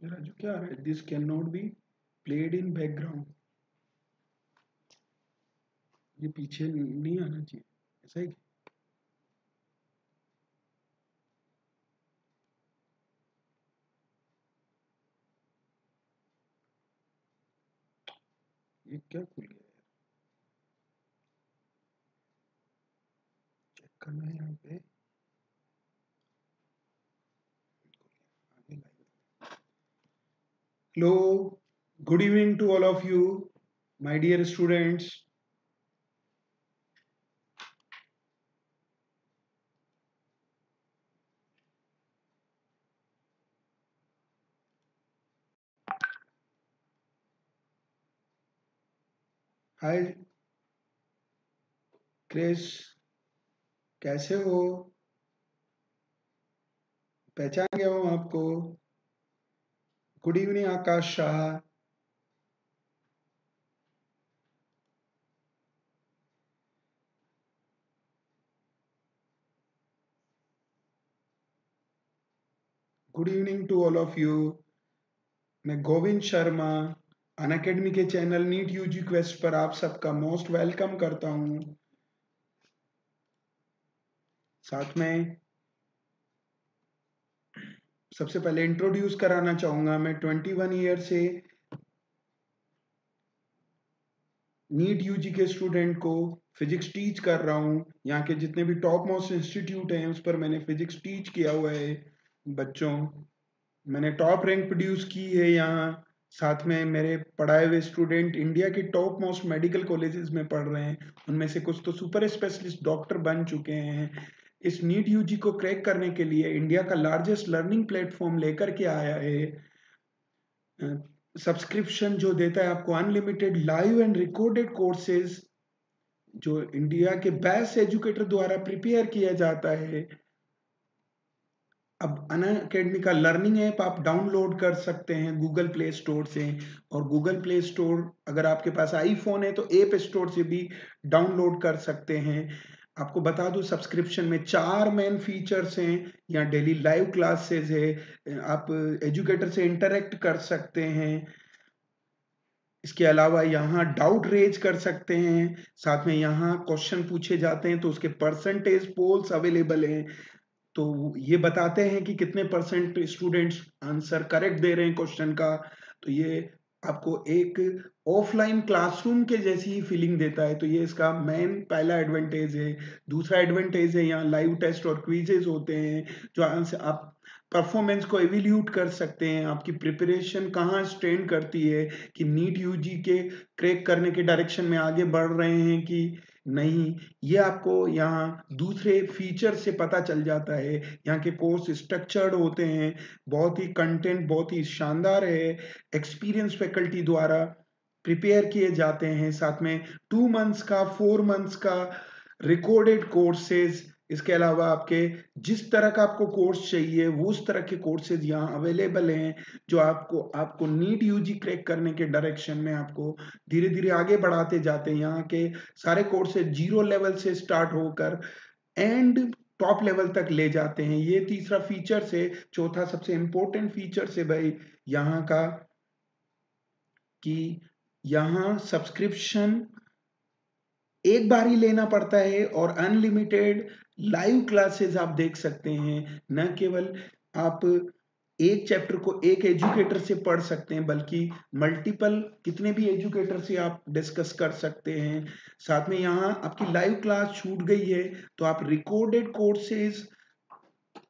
राजू क्या आ रहा है? This can not be played in background. ये पीछे नहीं आना चाहिए, ऐसा ही। ये क्या खुल गया यार? चेक करना है यहाँ पे। Hello, good evening to all of you, my dear students. Hi, Chris, कैसे हो? पहचान गया हूँ आपको। Good evening Akash Shah. Good evening to all of you. मैं गोविंद शर्मा अनअकैडमी के चैनल नीट यूजी क्वेस्ट पर आप सबका मोस्ट वेलकम करता हूँ। साथ में सबसे पहले इंट्रोड्यूस कराना चाहूंगा, मैं 21 ईयर से नीट यूजी के स्टूडेंट को फिजिक्स टीच कर रहा हूँ। यहाँ के जितने भी टॉप मोस्ट इंस्टीट्यूट हैं उस पर मैंने फिजिक्स टीच किया हुआ है बच्चों। मैंने टॉप रैंक प्रोड्यूस की है यहाँ। साथ में मेरे पढ़ाए हुए स्टूडेंट इंडिया के टॉप मोस्ट मेडिकल कॉलेजेस में पढ़ रहे हैं, उनमें से कुछ तो सुपर स्पेशलिस्ट डॉक्टर बन चुके हैं। इस नीट यूजी को क्रैक करने के लिए इंडिया का लार्जेस्ट लर्निंग प्लेटफॉर्म लेकर के आया है। सब्सक्रिप्शन जो देता है आपको unlimited live and recorded courses जो इंडिया के बेस्ट एजुकेटर द्वारा प्रिपेयर किया जाता है। अब अनअकैडमी का लर्निंग ऐप आप डाउनलोड कर सकते हैं गूगल प्ले स्टोर से, और गूगल प्ले स्टोर अगर आपके पास आईफोन है तो ऐप स्टोर से भी डाउनलोड कर सकते हैं। आपको बता दूं सब्सक्रिप्शन में 4 मेन फीचर्स हैं। यहाँ डेली लाइव क्लासेस है, आप एजुकेटर से इंटरेक्ट कर सकते हैं। इसके अलावा यहाँ डाउट रेज कर सकते हैं। साथ में यहाँ क्वेश्चन पूछे जाते हैं तो उसके परसेंटेज पोल्स अवेलेबल हैं, तो ये बताते हैं कि कितने percent students answer correct they रहे हैं क्वेश्चन का। तो ये आपको एक ऑफलाइन क्लासरूम के जैसी ही फीलिंग देता है, तो ये इसका मेन पहला एडवांटेज है। दूसरा एडवांटेज है यहाँ लाइव टेस्ट और क्विजेज होते हैं जो आप परफॉर्मेंस को एवेल्यूट कर सकते हैं, आपकी प्रिपरेशन कहाँ स्टैंड करती है कि नीट यूजी के क्रैक करने के डायरेक्शन में आगे बढ़ रहे हैं कि नहीं। ये आपको यहाँ दूसरे फीचर से पता चल जाता है। यहाँ के कोर्स स्ट्रक्चर्ड होते हैं, बहुत ही कंटेंट बहुत ही शानदार है, एक्सपीरियंस फैकल्टी द्वारा प्रिपेयर किए जाते हैं। साथ में 2 मंथ्स का 4 मंथ्स का रिकॉर्डेड कोर्सेज। इसके अलावा आपके जिस तरह का आपको कोर्स चाहिए वो उस तरह के कोर्सेज यहाँ अवेलेबल हैं जो आपको आपको नीट यूजी क्रैक करने के डायरेक्शन में आपको धीरे धीरे आगे बढ़ाते जाते हैं। यहाँ के सारे कोर्सेज 0 लेवल से स्टार्ट होकर एंड टॉप लेवल तक ले जाते हैं। ये तीसरा फीचर से चौथा सबसे इंपॉर्टेंट फीचर से भाई यहाँ का कि यहाँ सब्सक्रिप्शन एक बार ही लेना पड़ता है और अनलिमिटेड लाइव क्लासेस आप देख सकते हैं। न केवल आप एक चैप्टर को एक एजुकेटर से पढ़ सकते हैं बल्कि मल्टीपल कितने भी एजुकेटर से आप डिस्कस कर सकते हैं। साथ में यहाँ आपकी लाइव क्लास छूट गई है तो आप रिकॉर्डेड कोर्सेज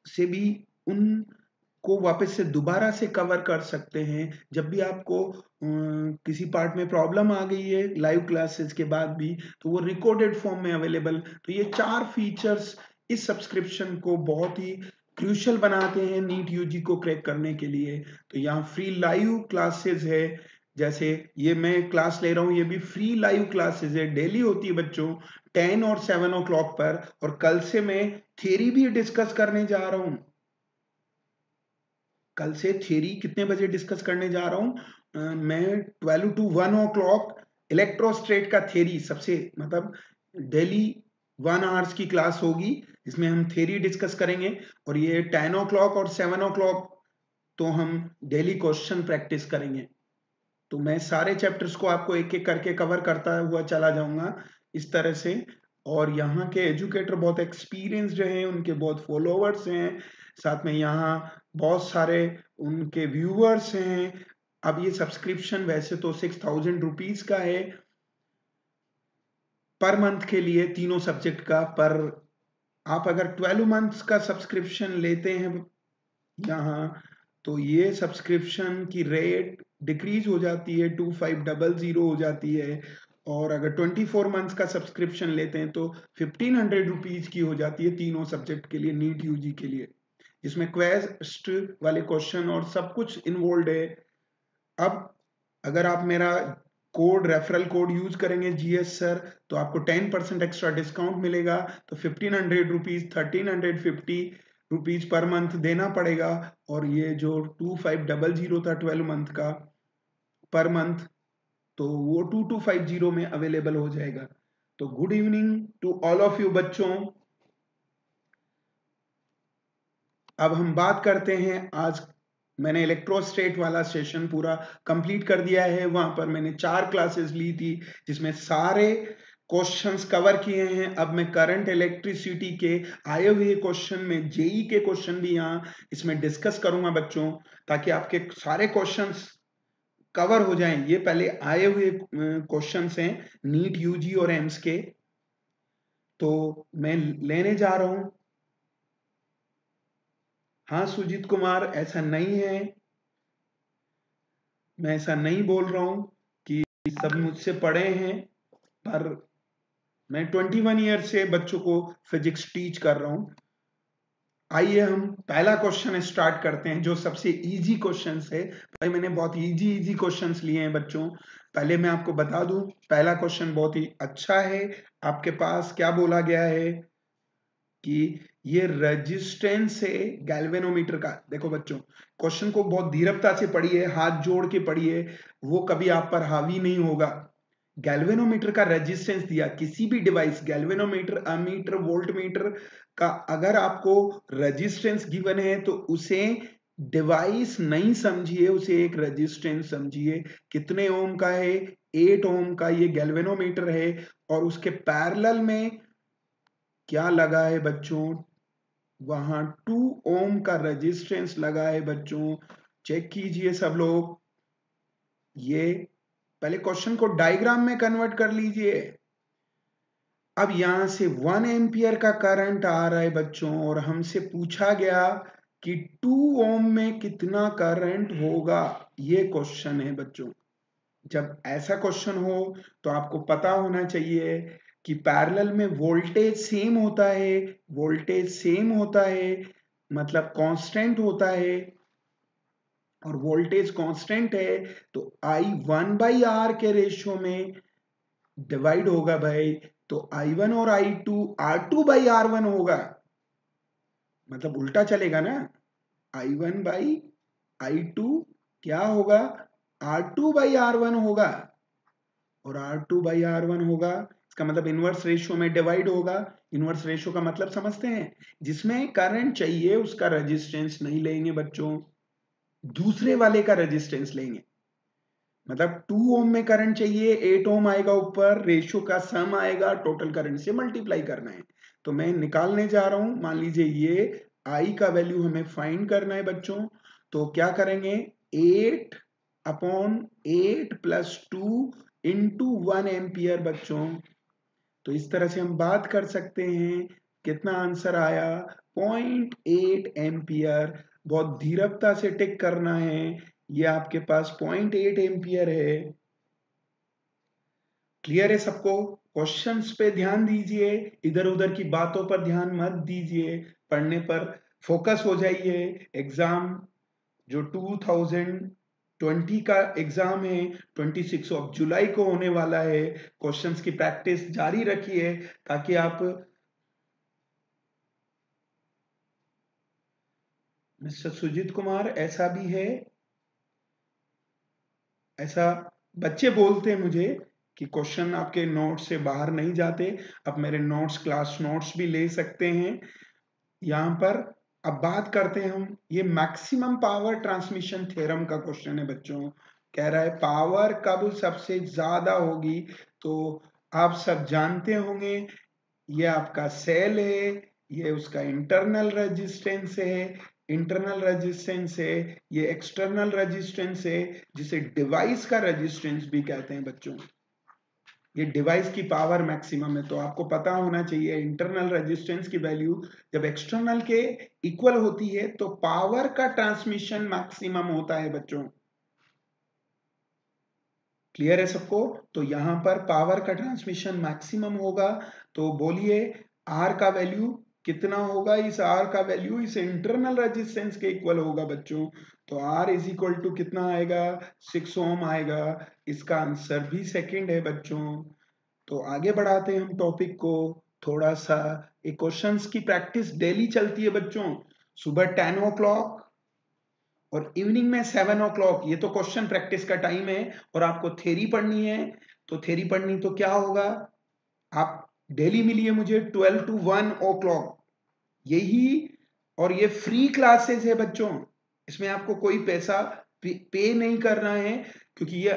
से भी उन को वापस से दोबारा से कवर कर सकते हैं। जब भी आपको किसी पार्ट में प्रॉब्लम आ गई है लाइव क्लासेस के बाद भी, तो वो रिकॉर्डेड फॉर्म में अवेलेबल। तो ये 4 फीचर्स इस सब्सक्रिप्शन को बहुत ही क्रूशियल बनाते हैं नीट यूजी को क्रैक करने के लिए। तो यहाँ फ्री लाइव क्लासेस है, जैसे ये मैं क्लास ले रहा हूँ ये भी फ्री लाइव क्लासेस है, डेली होती है बच्चों 10 और 7 ओ क्लॉक पर। और कल से मैं थियरी भी डिस्कस करने जा रहा हूँ। कल से थ्योरी कितने बजे डिस्कस करने जा रहा हूँ, मैं 12 टू 1 ओ क्लॉक इलेक्ट्रोस्टेट का थ्योरी सबसे मतलब डेली 1 आवर्स की क्लास होगी जिसमें हम थ्योरी डिस्कस करेंगे। और ये 10 ओ क्लॉक और 7 ओ क्लॉक तो हम डेली क्वेश्चन प्रैक्टिस करेंगे। तो मैं सारे चैप्टर्स को आपको एक एक करके कवर करता हुआ चला जाऊंगा इस तरह से। और यहाँ के एजुकेटर बहुत एक्सपीरियंस्ड हैं, उनके बहुत फॉलोअर्स हैं, साथ में यहाँ बहुत सारे उनके व्यूअर्स हैं। अब ये सब्सक्रिप्शन वैसे तो 6000 रुपीज का है पर मंथ के लिए तीनों सब्जेक्ट का, पर आप अगर 12 मंथ्स का सब्सक्रिप्शन लेते हैं यहाँ, तो ये सब्सक्रिप्शन की रेट डिक्रीज हो जाती है, 2500 हो जाती है। और अगर 24 मंथ्स का सब्सक्रिप्शन लेते हैं तो 1500 रुपीज की हो जाती है तीनों सब्जेक्ट के लिए, नीट यूजी के लिए, जिसमें क्वेस्ट वाले क्वेश्चन और सब कुछ इन्वॉल्व है। अब अगर आप मेरा कोड रेफरल कोड यूज करेंगे जीएस सर, तो आपको 10% एक्स्ट्रा डिस्काउंट मिलेगा। तो 1500 रुपीज 1350 रुपीज पर मंथ देना पड़ेगा। और ये जो 2500 था 12 मंथ का पर मंथ, तो वो 2250 में अवेलेबल हो जाएगा। तो good evening to all of you बच्चों। अब हम बात करते हैं, आज मैंने इलेक्ट्रोस्टेट वाला सेशन पूरा कंप्लीट कर दिया है। वहां पर मैंने 4 क्लासेस ली थी जिसमें सारे क्वेश्चंस कवर किए हैं। अब मैं करंट इलेक्ट्रिसिटी के आए हुए क्वेश्चन में जेई के क्वेश्चन भी यहाँ इसमें डिस्कस करूंगा बच्चों, ताकि आपके सारे क्वेश्चंस कवर हो जाएं। ये पहले आए हुए क्वेश्चंस हैं नीट यूजी और एम्स के, तो मैं लेने जा रहा हूं। हाँ सुजीत कुमार, ऐसा नहीं है, मैं ऐसा नहीं बोल रहा हूं कि सब मुझसे पढ़े हैं, पर मैं 21 ईयर से बच्चों को फिजिक्स टीच कर रहा हूं। आइए हम पहला क्वेश्चन स्टार्ट करते हैं, जो सबसे इजी क्वेश्चन है। भाई मैंने बहुत इजी क्वेश्चंस लिए हैं बच्चों। पहले मैं आपको बता दूं, पहला क्वेश्चन बहुत ही अच्छा है। आपके पास क्या बोला गया है कि ये रेजिस्टेंस है गैल्वेनोमीटर का। देखो बच्चों, क्वेश्चन को बहुत धीरजता से पढ़िए, हाथ जोड़ के पढ़िए, वो कभी आप पर हावी नहीं होगा। गैल्वेनोमीटर का रेजिस्टेंस दिया, किसी भी डिवाइस गैल्वेनोमीटर, अमीटर, वोल्टमीटर का अगर आपको रेजिस्टेंस गिवन है तो उसे डिवाइस नहीं समझिए, उसे एक रेजिस्टेंस समझिए। कितने ओम का है? 8 ओम का ये गैल्वेनोमीटर है। और उसके पैरेलल में क्या लगा है बच्चों? वहां 2 ओम का रेजिस्टेंस लगा है बच्चों। चेक कीजिए सब लोग। ये पहले क्वेश्चन को डायग्राम में कन्वर्ट कर लीजिए। अब यहां से 1 एम्पियर का करंट आ रहा है बच्चों, और हमसे पूछा गया कि 2 ओम में कितना करंट होगा। ये क्वेश्चन है बच्चों। जब ऐसा क्वेश्चन हो तो आपको पता होना चाहिए कि पैरेलल में वोल्टेज सेम होता है, वोल्टेज सेम होता है मतलब कांस्टेंट होता है, और वोल्टेज कांस्टेंट है तो I 1/R के रेशियो में डिवाइड होगा भाई। तो I1 और I2 R2/R1 होगा, मतलब उल्टा चलेगा ना। I1/I2 क्या होगा? R2/R1 होगा, और R2/R1 होगा, इसका मतलब इनवर्स रेशियो में डिवाइड होगा। इनवर्स रेशियो का मतलब समझते हैं, जिसमें करंट चाहिए उसका रेजिस्टेंस नहीं लेंगे बच्चों, दूसरे वाले का रेजिस्टेंस लेंगे। मतलब 2 ओम में करंट चाहिए, 8 ओम आएगा ऊपर, रेशियो का सम आएगा, टोटल करंट से मल्टीप्लाई करना है। तो मैं निकालने जा रहा हूं, मान लीजिए ये I का वैल्यू हमें फाइंड करना है बच्चों। तो क्या करेंगे? 8/8 + 2 × 1 एम्पियर बच्चों। तो इस तरह से हम बात कर सकते हैं। कितना आंसर आया? 0.8 एम्पियर। बहुत धीरजता से टिक करना है। ये आपके पास 0.8 एम्पियर है। क्लियर है सबको? क्वेश्चंस पे ध्यान दीजिए, इधर उधर की बातों पर ध्यान मत दीजिए, पढ़ने पर फोकस हो जाइए। एग्जाम जो 2020 का एग्जाम है 26 जुलाई को होने वाला है। क्वेश्चंस की प्रैक्टिस जारी रखिए ताकि आप। मिस्टर सुजीत कुमार, ऐसा भी है, ऐसा बच्चे बोलते हैं मुझे कि क्वेश्चन आपके नोट्स से बाहर नहीं जाते। आप मेरे नोट्स, क्लास नोट्स भी ले सकते हैं यहाँ पर। अब बात करते हैं हम, ये मैक्सिमम पावर ट्रांसमिशन थ्योरम का क्वेश्चन है बच्चों। कह रहा है पावर कब सबसे ज्यादा होगी। तो आप सब जानते होंगे, ये आपका सेल है, ये उसका इंटरनल रेजिस्टेंस है, इंटरनल रेजिस्टेंस है, ये एक्सटर्नल रेजिस्टेंस है, जिसे डिवाइस का रेजिस्टेंस भी कहते हैं बच्चों। ये डिवाइस की पावर मैक्सिमम है, तो आपको पता होना चाहिए इंटरनल रेजिस्टेंस की वैल्यू जब एक्सटर्नल के इक्वल होती है तो पावर का ट्रांसमिशन मैक्सिमम होता है बच्चों। क्लियर है सबको? तो यहां पर पावर का ट्रांसमिशन मैक्सिमम होगा, तो बोलिए आर का वैल्यू कितना होगा? इस आर का वैल्यू इस इंटरनल रेजिस्टेंस के इक्वल होगा बच्चों। तो आर इज इक्वल टू कितना आएगा? 6 ओम आएगा। इसका आंसर भी सेकंड है बच्चों। तो आगे बढ़ाते हैं हम टॉपिक को थोड़ा सा। एक क्वेश्चंस की प्रैक्टिस डेली चलती है बच्चों, सुबह 10 o'clock और इवनिंग में 7 o'clock। ये तो क्वेश्चन प्रैक्टिस का टाइम है और आपको थ्योरी पढ़नी है। तो थ्योरी पढ़नी तो क्या होगा, आप डेली मिलिए मुझे 12 to 1 o'clock यही। और ये फ्री क्लासेस है बच्चों, इसमें आपको कोई पैसा पे नहीं करना है, क्योंकि ये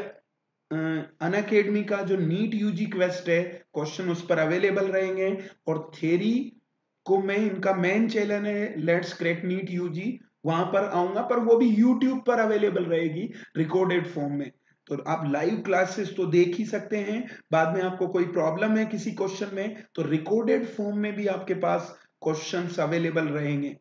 अनअकैडमी का जो नीट यूजी क्वेस्ट है क्वेश्चन उस पर अवेलेबल रहेंगे। और थ्योरी को मैं, इनका मेन चैनल है लेट्स क्रैक नीट यूजी, वहां पर आऊंगा, पर वो भी यूट्यूब पर अवेलेबल रहेगी रिकॉर्डेड फॉर्म में। तो आप लाइव क्लासेस तो देख ही सकते हैं, बाद में आपको कोई प्रॉब्लम है किसी क्वेश्चन में तो रिकॉर्डेड फॉर्म में भी आपके पास क्वेश्चंस अवेलेबल रहेंगे।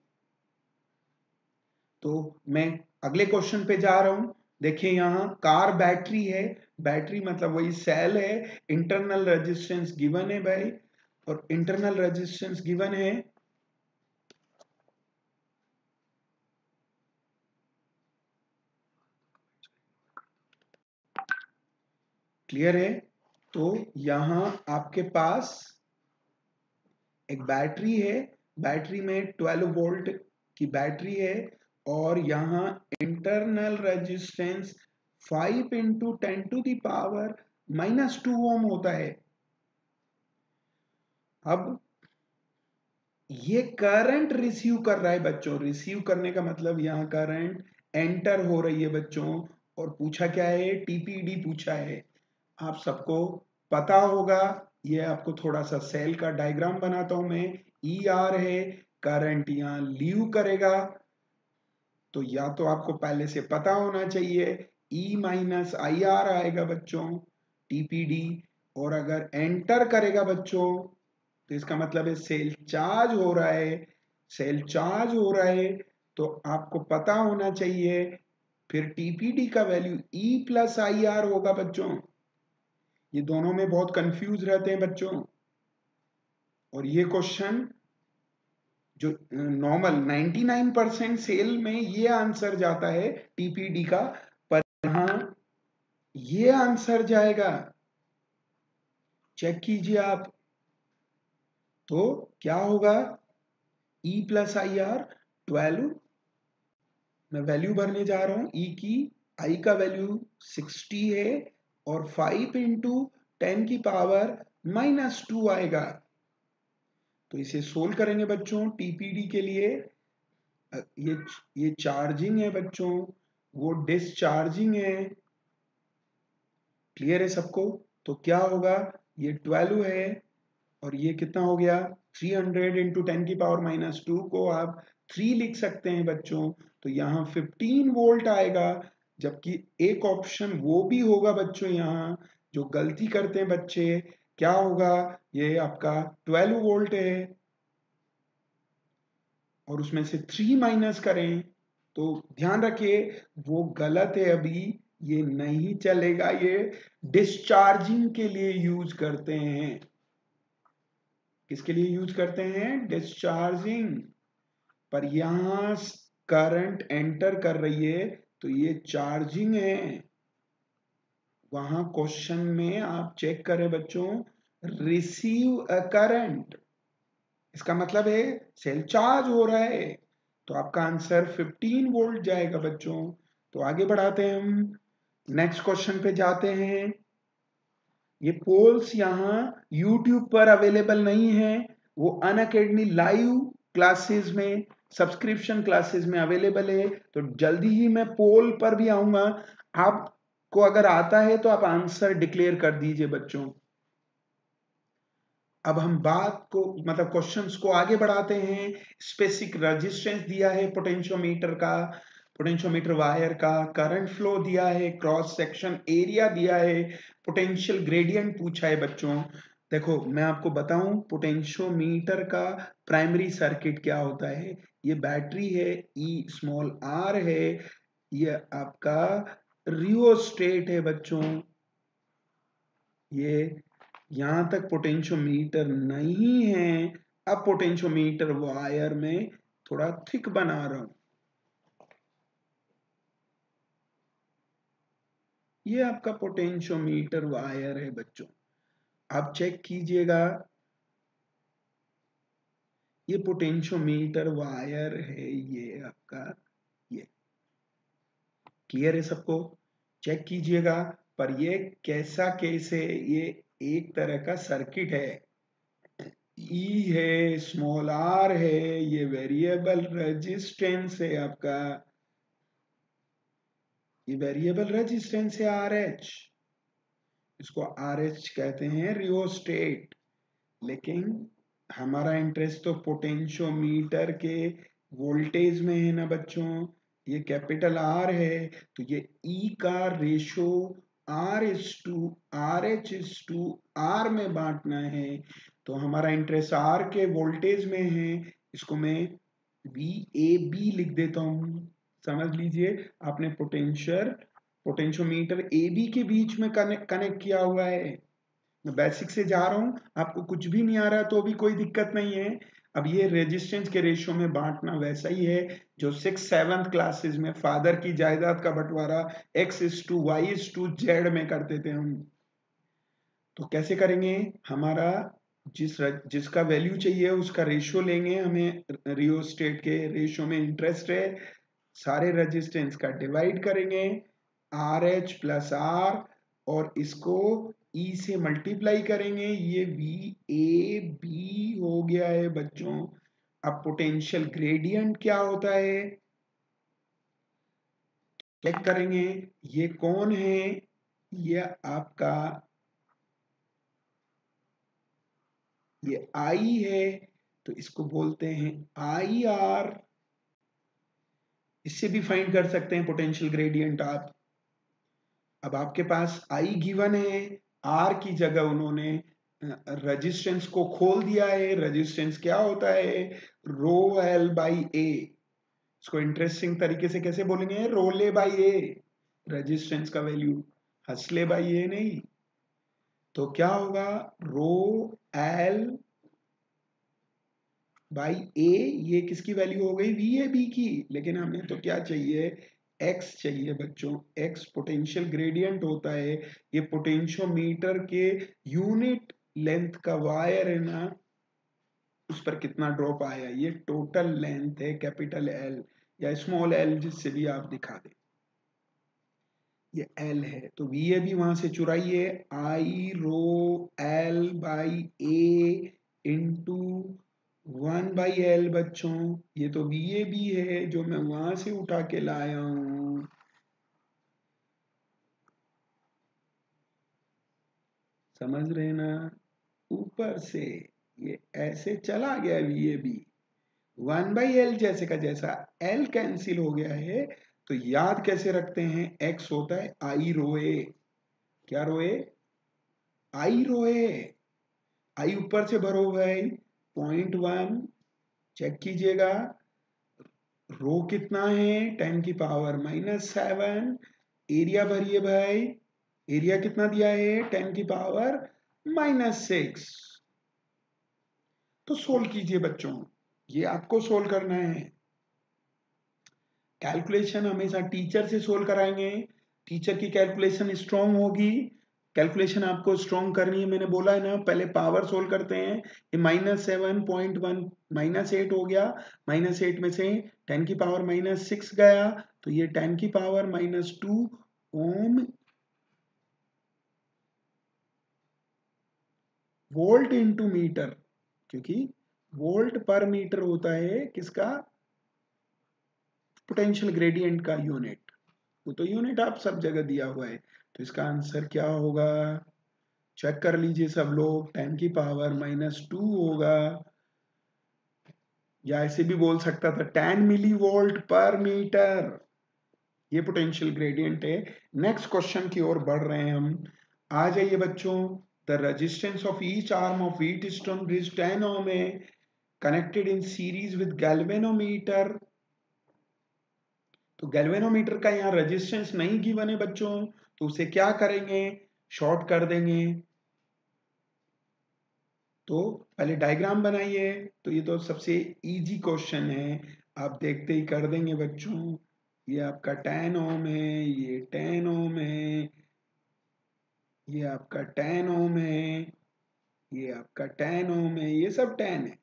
तो मैं अगले क्वेश्चन पे जा रहा हूं। देखिए यहां कार बैटरी है, बैटरी मतलब वही सेल है, इंटरनल रेजिस्टेंस गिवन है भाई, और इंटरनल रेजिस्टेंस गिवन है क्लियर है। तो यहां आपके पास एक बैटरी है, बैटरी में 12 वोल्ट की बैटरी है, और यहां इंटरनल रेजिस्टेंस 5 इंटू 10⁻⁻² ओम होता है। अब ये करंट रिसीव कर रहा है बच्चों, रिसीव करने का मतलब यहां करंट एंटर हो रही है बच्चों, और पूछा क्या है? टीपीडी पूछा है। आप सबको पता होगा, ये आपको थोड़ा सा सेल का डायग्राम बनाता हूं मैं। ई आर है, करंट यहां लीव करेगा, तो या तो आपको पहले से पता होना चाहिए ई माइनस आई आर आएगा बच्चों टीपीडी। और अगर एंटर करेगा बच्चों तो इसका मतलब है सेल चार्ज हो रहा है, सेल चार्ज हो रहा है, तो आपको पता होना चाहिए फिर टीपीडी का value E plus I R होगा बच्चों। ये दोनों में बहुत कंफ्यूज रहते हैं बच्चों, और ये क्वेश्चन जो नॉर्मल 99% सेल में ये आंसर जाता है टीपीडी का, पर यहां ये आंसर जाएगा, चेक कीजिए आप। तो क्या होगा? ई प्लस आई आर 12, मैं वैल्यू भरने जा रहा हूं ई की, आई का वैल्यू 60 है, और 5 इंटू 10⁻⁻² आएगा। तो इसे सोल्व करेंगे बच्चों टीपीडी के लिए। ये चार्जिंग है बच्चों, वो डिस्चार्जिंग है। क्लियर है सबको? तो क्या होगा? ये 12 है, और ये कितना हो गया? 300 इंटू 10⁻⁻² को आप 3 लिख सकते हैं बच्चों। तो यहाँ 15 वोल्ट आएगा, जबकि एक ऑप्शन वो भी होगा बच्चों यहाँ जो गलती करते हैं बच्चे, क्या होगा? ये आपका 12 वोल्ट है और उसमें से 3 माइनस करें, तो ध्यान रखिए वो गलत है अभी, ये नहीं चलेगा, ये डिस्चार्जिंग के लिए यूज करते हैं। किसके लिए यूज करते हैं? डिस्चार्जिंग। पर यहां करंट एंटर कर रही है तो ये चार्जिंग है। वहां क्वेश्चन में आप चेक करें बच्चों, रिसीव अ करंट, इसका मतलब है सेल चार्ज हो रहा है, तो आपका आंसर 15 वोल्ट जाएगा बच्चों। तो आगे बढ़ाते हैं हम, नेक्स्ट क्वेश्चन पे जाते हैं। ये पोल्स यहाँ YouTube पर अवेलेबल नहीं है, वो अनअकैडमी लाइव क्लासेस में सब्सक्रिप्शन क्लासेस में अवेलेबल है। तो जल्दी ही मैं पोल पर भी आऊंगा। आपको अगर आता है तो आप आंसर डिक्लेयर कर दीजिए बच्चों। अब हम बात को मतलब क्वेश्चंस को आगे बढ़ाते हैं। स्पेसिफिक रेजिस्टेंस दिया है पोटेंशियोमीटर का, पोटेंशियोमीटर वायर का, करंट फ्लो दिया है, क्रॉस सेक्शन एरिया दिया है, पोटेंशियल ग्रेडियंट पूछा है बच्चों। देखो मैं आपको बताऊं पोटेंशियोमीटर का प्राइमरी सर्किट क्या होता है। ये बैटरी है, ई स्मॉल आर है, ये आपका रियोस्टेट है बच्चों। ये यहां तक पोटेंशियोमीटर नहीं है। अब पोटेंशियोमीटर वायर में थोड़ा थिक बना रहा हूं। ये आपका पोटेंशियोमीटर वायर है बच्चों, आप चेक कीजिएगा। ये पोटेंशियोमीटर वायर है, ये आपका, ये क्लियर है सबको? चेक कीजिएगा। पर ये कैसा केस है, ये एक तरह का सर्किट है। ई है, स्मॉल आर है, ये वेरिएबल रेजिस्टेंस है आपका, ये वेरिएबल रेजिस्टेंस है आर एच, इसको आर एच कहते हैं रियोस्टेट। लेकिन हमारा इंटरेस्ट तो पोटेंशियोमीटर के वोल्टेज में है ना बच्चों। ये कैपिटल आर है, तो ये ई का ratio R is to R H is to R में बांटना है। तो हमारा इंटरेस्ट आर के वोल्टेज में है, इसको मैं वी ए बी लिख देता हूं। समझ लीजिए, आपने पोटेंशियोमीटर ए बी के बीच में कनेक्ट किया हुआ है। मैं बेसिक से जा रहा हूं, आपको कुछ भी नहीं आ रहा तो भी कोई दिक्कत नहीं है। अब ये रेजिस्टेंस के रेशियो में बांटना वैसा ही है जो 6th-7th क्लासेस में फादर की जायदाद का बंटवारा X:Y:Z में करते थे हम। तो कैसे करेंगे, हमारा जिसका वैल्यू चाहिए उसका रेशियो लेंगे। हमें रियोस्टेट के रेशियो में इंटरेस्ट है, सारे रेजिस्टेंस का डिवाइड करेंगे, आर एच प्लस आर, और इसको ई से मल्टीप्लाई करेंगे। ये वी ए बी हो गया है बच्चों। अब पोटेंशियल ग्रेडियंट क्या होता है चेक करेंगे। ये कौन है, ये आपका, ये आई है, तो इसको बोलते हैं आई आर। इससे भी फाइंड कर सकते हैं पोटेंशियल ग्रेडियंट आप। अब आपके पास आई गिवन है, आर की जगह उन्होंने रेजिस्टेंस को खोल दिया है। रेजिस्टेंस क्या होता है, रो एल बाई ए। इसको इंटरेस्टिंग तरीके से कैसे बोलेंगे, रोले बाई ए, रेजिस्टेंस का वैल्यू, हसले बाई ए नहीं। तो क्या होगा, रो एल बाई ए, ये किसकी वैल्यू हो गई, वी ए बी की। लेकिन हमें तो क्या चाहिए, एक्स चाहिए बच्चों। एक्स पोटेंशियल ग्रेडियंट होता है। ये पोटेंशियोमीटर के यूनिट लेंथ का वायर है ना, उस पर कितना ड्रॉप आया, ये टोटल लेंथ है कैपिटल एल या स्मॉल एल, जिससे भी आप दिखा दें। ये एल है, तो वी ए भी वहां से चुराइए, I rho L by A into 1/L बच्चों। ये तो वी ए बी है जो मैं वहां से उठा के लाया हूं। समझ रहे ना, ऊपर से ये ऐसे चला गया वी ए बी, 1/L जैसे का जैसा L कैंसिल हो गया है। तो याद कैसे रखते हैं, X होता है आई रोए, क्या रोए, आई रोए। आई ऊपर से भरो भाई, 0.1, चेक कीजिएगा। रो कितना है, 10⁻⁻7। एरिया भरिए भाई, एरिया कितना दिया है, 10⁻⁻6। तो सोल्व कीजिए बच्चों, ये आपको सोल्व करना है। कैलकुलेशन हमेशा टीचर से सोल्व कराएंगे, टीचर की कैलकुलेशन स्ट्रांग होगी। कैलकुलेशन आपको स्ट्रांग करनी है, मैंने बोला है ना, पहले पावर सोल्व करते हैं। ये -7.1 -8 हो गया, -8 में से 10⁻⁻6 गया, तो ये 10⁻⁻2 ओम वोल्ट इंटू मीटर, क्योंकि वोल्ट पर मीटर होता है किसका, पोटेंशियल ग्रेडियंट का यूनिट, वो तो यूनिट आप सब जगह दिया हुआ है। तो इसका आंसर क्या होगा, चेक कर लीजिए सब लोग, 10 की पावर -2 होगा, या ऐसे भी बोल सकता था 10 मिलीवोल्ट पर मीटर। ये पोटेंशियल ग्रेडियंट है। नेक्स्ट क्वेश्चन की ओर बढ़ रहे हैं हम। आ जाइए बच्चों, the resistance of each arm of Wheatstone bridge 10 ओम है, connected in series with galvanometer. तो गैल्वेनोमीटर का यहाँ रेजिस्टेंस नहीं गिवन है बच्चों, तो उसे क्या करेंगे, शॉर्ट कर देंगे। तो पहले डायग्राम बनाइए। तो ये तो सबसे इजी क्वेश्चन है, आप देखते ही कर देंगे बच्चों। ये आपका 10 ओम है, ये 10 ओम है, ये आपका 10 ओम है, ये आपका 10 ओम है, ये सब 10 है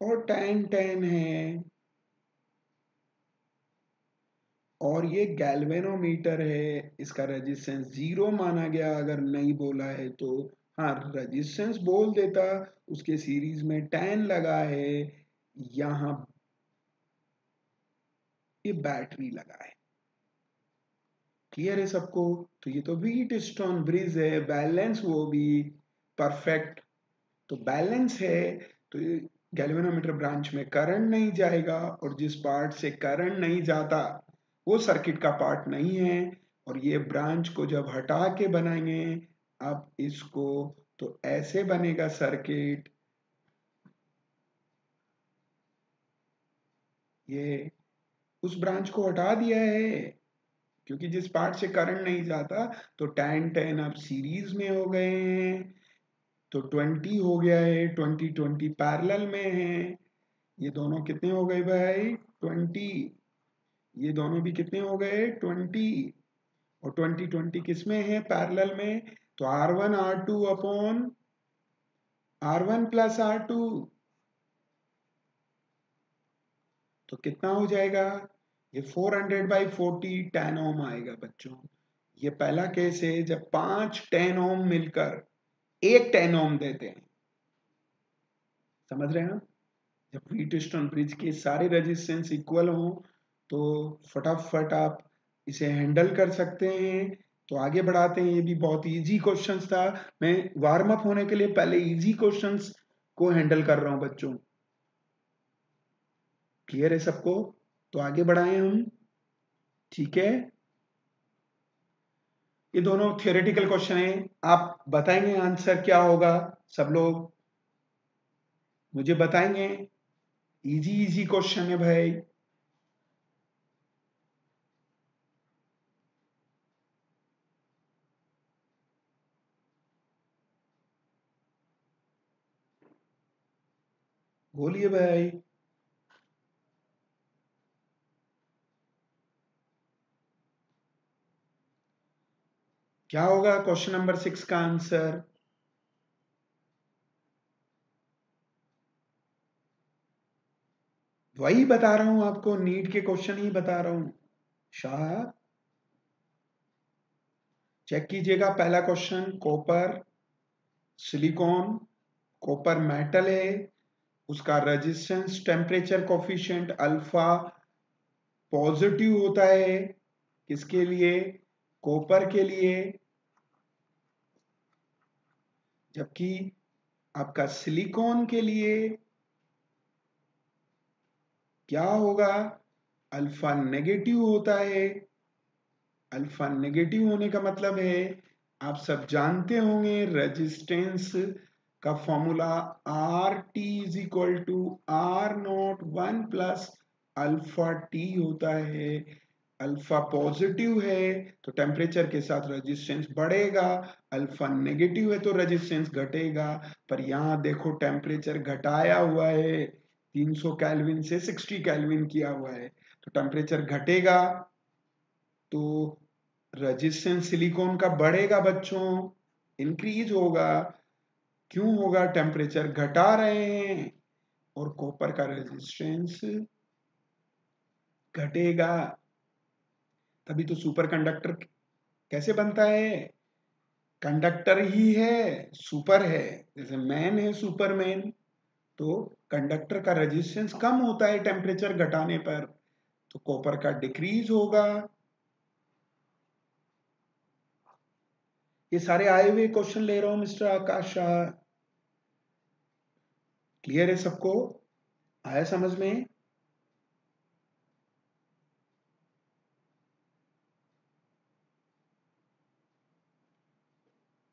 और 10 है। और ये गैल्वेनोमीटर है, इसका रेजिस्टेंस 0 माना गया अगर नहीं बोला है तो। हाँ, रेजिस्टेंस बोल देता, उसके सीरीज में 10 लगा है, यहां ये बैटरी लगा है। क्लियर है सबको। तो ये तो व्हीटस्टोन ब्रिज है, बैलेंस वो भी परफेक्ट। तो बैलेंस है, तो ये गैल्वेनोमीटर ब्रांच में करंट नहीं जाएगा, और जिस पार्ट से करंट नहीं जाता वो सर्किट का पार्ट नहीं है। और ये ब्रांच को जब हटा के बनाएंगे अब इसको, तो ऐसे बनेगा सर्किट। ये उस ब्रांच को हटा दिया है, क्योंकि जिस पार्ट से करंट नहीं जाता, तो 10 अब सीरीज में हो गए हैं, तो 20 हो गया है, 20 पैरेलल में है। ये दोनों कितने हो गए भाई, 20। ये दोनों भी कितने हो गए, 20। और 20 किस में है, पैरेलल में। तो R1 R2 upon R1 plus R2, तो कितना हो जाएगा, ये 400/40 10 ओम आएगा बच्चों। ये पहला केस है जब 5 10 ओम मिलकर एक 10 ओम देते हैं। समझ रहे हैं आप, जब व्हीटस्टोन ब्रिज के सारे रेजिस्टेंस इक्वल हो तो फटाफट आप इसे हैंडल कर सकते हैं। तो आगे बढ़ाते हैं, ये भी बहुत इजी क्वेश्चंस था। मैं वार्म अप होने के लिए पहले इजी क्वेश्चंस को हैंडल कर रहा हूं बच्चों। क्लियर है सबको, तो आगे बढ़ाएं हम। ठीक है, ये दोनों थियोरेटिकल क्वेश्चन है, आप बताएंगे आंसर क्या होगा, सब लोग मुझे बताएंगे। इजी इजी क्वेश्चन है भाई। बोलिए भाई। क्या होगा क्वेश्चन नंबर 6 का आंसर, वही बता रहा हूं आपको, नीट के क्वेश्चन ही बता रहा हूं। शाह, चेक कीजिएगा पहला question, copper silicon, copper metal है, उसका resistance temperature coefficient alpha positive होता है, किसके लिए, कॉपर के लिए। जबकि आपका सिलिकॉन के लिए क्या होगा, अल्फा नेगेटिव होता है। अल्फा नेगेटिव होने का मतलब है, आप सब जानते होंगे रेजिस्टेंस का formula R T is equal to R01 plus alpha T होता है। अल्फा पॉजिटिव है तो टेम्परेचर के साथ रेजिस्टेंस बढ़ेगा, अल्फा नेगेटिव है तो रेजिस्टेंस घटेगा। पर यहाँ देखो टेम्परेचर घटाया हुआ है, 300 केल्विन से 60 केल्विन किया हुआ है, तो टेम्परेचर घटेगा तो रेजिस्टेंस सिलिकॉन का बढ़ेगा बच्चों, इंक्रीज होगा। क्यों होगा, टेम्परेचर घटा रहे हैं, और कॉपर का रेजिस्टेंस घटेगा। तभी तो सुपर कंडक्टर कैसे बनता है, कंडक्टर ही है, सुपर है, जैसे मैन है सुपरमैन। तो कंडक्टर का रेजिस्टेंस कम होता है टेम्परेचर घटाने पर, तो कॉपर का डिक्रीज होगा। ये सारे आए हुए क्वेश्चन ले रहा हूं मिस्टर आकाश शाह। क्लियर है सबको? आया समझ में?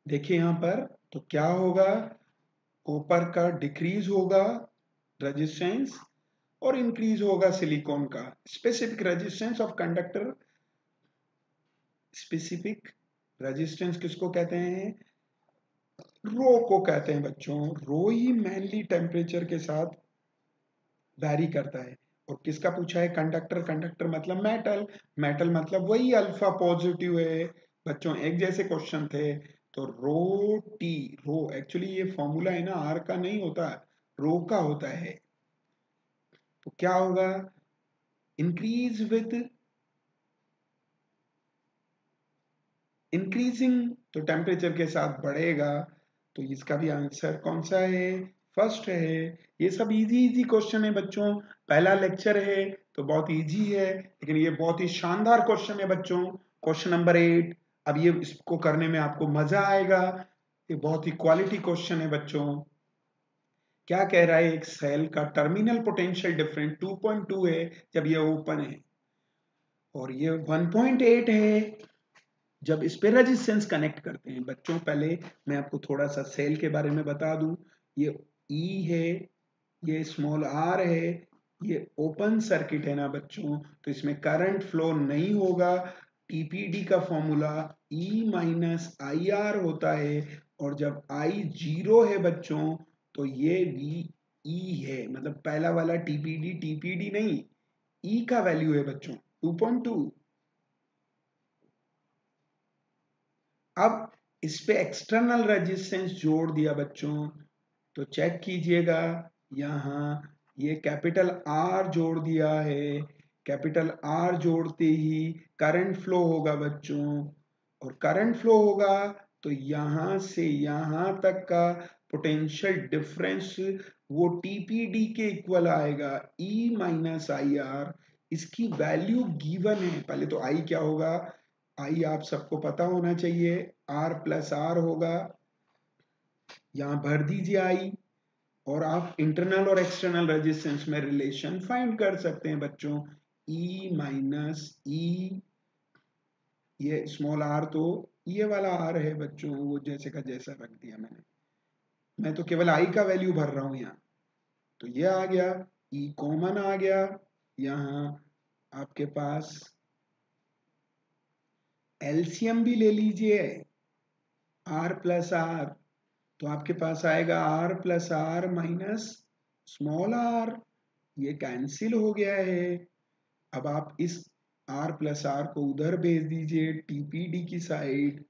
देखिए यहां पर तो क्या होगा, कॉपर का डिक्रीज होगा रेजिस्टेंस और इंक्रीज होगा सिलिकॉन का। Specific resistance of conductor, specific resistance किसको कहते हैं? रो को कहते हैं बच्चों। रो ही मेनली टेम्परेचर के साथ वैरी करता है। और किसका पूछा है? कंडक्टर। कंडक्टर मतलब मेटल, मेटल मतलब वही अल्फा पॉजिटिव है बच्चों, एक जैसे क्वेश्चन थे। तो रो टी, रो एक्चुअली ये फॉर्मूला है ना आर का नहीं होता, रो का होता है। तो क्या होगा? इंक्रीज विद इंक्रीजिंग, तो टेम्परेचर के साथ बढ़ेगा। तो इसका भी आंसर कौन सा है? फर्स्ट है। ये सब इजी इजी क्वेश्चन है बच्चों, पहला लेक्चर है तो बहुत इजी है, लेकिन ये बहुत ही शानदार क्वेश्चन है बच्चों। क्वेश्चन नंबर 8, अब ये इसको करने में आपको मजा आएगा। ये बहुत ही क्वालिटी क्वेश्चन है बच्चों। क्या कह रहा है? एक सेल का टर्मिनल पोटेंशियल डिफरेंस 2.2 है जब ये ओपन है, और ये 1.8 है जब इस पे रेजिस्टेंस कनेक्ट करते हैं। बच्चों पहले मैं आपको थोड़ा सा सेल के बारे में बता दूं। ये ई है, ये स्मॉल आर है, ये ओपन सर्किट है ना बच्चों, तो इसमें करंट फ्लो नहीं होगा। टीपीडी का formula E minus I R होता है, और जब आई जीरो है बच्चों तो ये वी ई है, मतलब पहला वाला टीपीडी टीपीडी नहीं, ई का वैल्यू है बच्चों 2.2। अब इस पे एक्सटर्नल रेजिस्टेंस जोड़ दिया बच्चों, तो चेक कीजिएगा यहां ये कैपिटल आर जोड़ दिया है। कैपिटल आर जोड़ते ही करंट फ्लो होगा बच्चों, और करंट फ्लो होगा तो यहां से यहां तक का पोटेंशियल डिफरेंस वो टीपीडी के इक्वल आएगा, ई माइनस आई आर। इसकी वैल्यू गिवन है। पहले तो आई क्या होगा? आई आप सबको पता होना चाहिए, आर प्लस आर होगा। यहां भर दीजिए आई, और आप इंटरनल और एक्सटर्नल रेजिस्टेंस में रिलेशन फाइंड कर सकते हैं बच्चों। E माइनस ई, ये स्मॉल आर तो ये वाला आर है बच्चों, वो जैसे का जैसा रख दिया मैंने, मैं तो केवल आई का वैल्यू भर रहा हूं यहाँ। तो ये आ गया, ई कॉमन आ गया। यहाँ आपके पास एलसीएम भी ले लीजिए, आर प्लस आर, तो आपके पास आएगा R plus R minus small R, ये कैंसिल हो गया है। अब आप इस आर प्लस आर को उधर भेज दीजिए टीपीडी की साइड।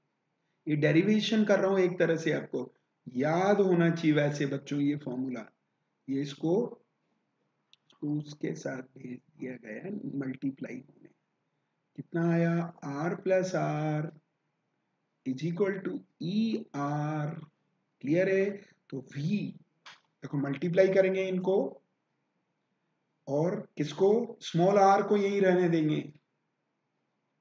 ये डेरिवेशन कर रहा हूं एक तरह से, आपको याद होना चाहिए वैसे बच्चों ये फॉर्मूला। ये इसको उसके साथ भेज दिया गया मल्टीप्लाई होने। कितना आया? R plus R is equal to E R. Clear है? तो वी देखो मल्टीप्लाई करेंगे इनको, और किसको? स्मॉल आर को यही रहने देंगे,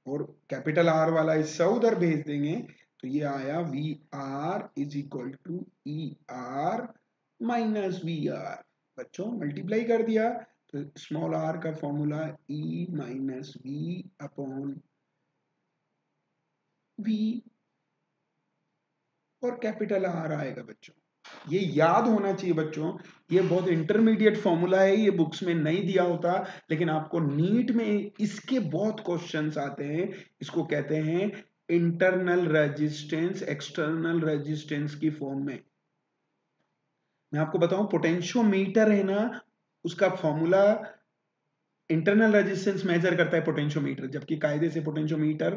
और कैपिटल आर वाला हिस्सा उधर भेज देंगे। तो ये आया V R is equal to E R minus V R. बच्चों मल्टीप्लाई कर दिया तो स्मॉल आर का formula E minus V upon V, और कैपिटल आर आएगा बच्चों। ये याद होना चाहिए बच्चों, ये बहुत इंटरमीडिएट फॉर्मूला है, ये बुक्स में नहीं दिया होता, लेकिन आपको नीट में इसके बहुत क्वेश्चंस आते हैं। इसको कहते हैं इंटरनल रेजिस्टेंस एक्सटर्नल रेजिस्टेंस की फॉर्म में। मैं आपको बताऊं पोटेंशियोमीटर है ना, उसका फॉर्मूला इंटरनल रेजिस्टेंस मेजर करता है पोटेंशियोमीटर, जबकि कायदे से पोटेंशियोमीटर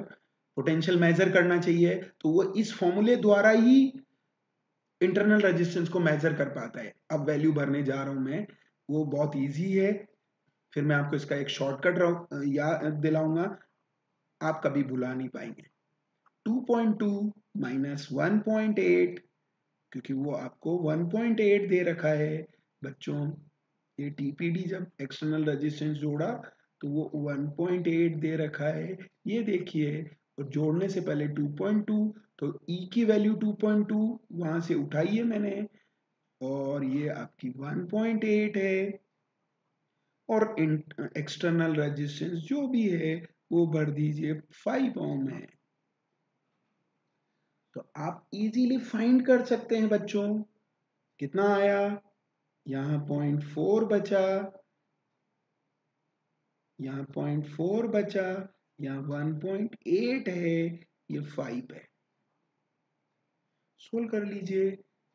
पोटेंशियल मेजर करना चाहिए, तो वो इस फॉर्मूले द्वारा ही इंटरनल रेजिस्टेंस को मेजर कर पाता है। अब वैल्यू भरने जा रहा हूं मैं, वो बहुत इजी है, फिर मैं आपको इसका एक शॉर्टकट याद दिलाऊंगा, आप कभी भुला नहीं पाएंगे। 2.2 माइनस 1.8, क्योंकि वो आपको 1.8 दे रखा है बच्चों। ये टीपीडी जब एक्सटर्नल रेजिस्टेंस जोड़ा तो वो 1.8 दे रखा है, ये देखिए। और जोड़ने से पहले 2.2, तो E की वैल्यू 2.2 वहां से उठाइए मैंने, और ये आपकी 1.8 है। और एक्सटर्नल रेजिस्टेंस जो भी है वो भर दीजिए, 5 ओम है। तो आप इजीली फाइंड कर सकते हैं बच्चों, कितना आया, यहाँ 0.4 बचा, यहाँ 0.4 बचा, यहाँ 1.8 है, ये 5 है। सोल्व कर लीजिए,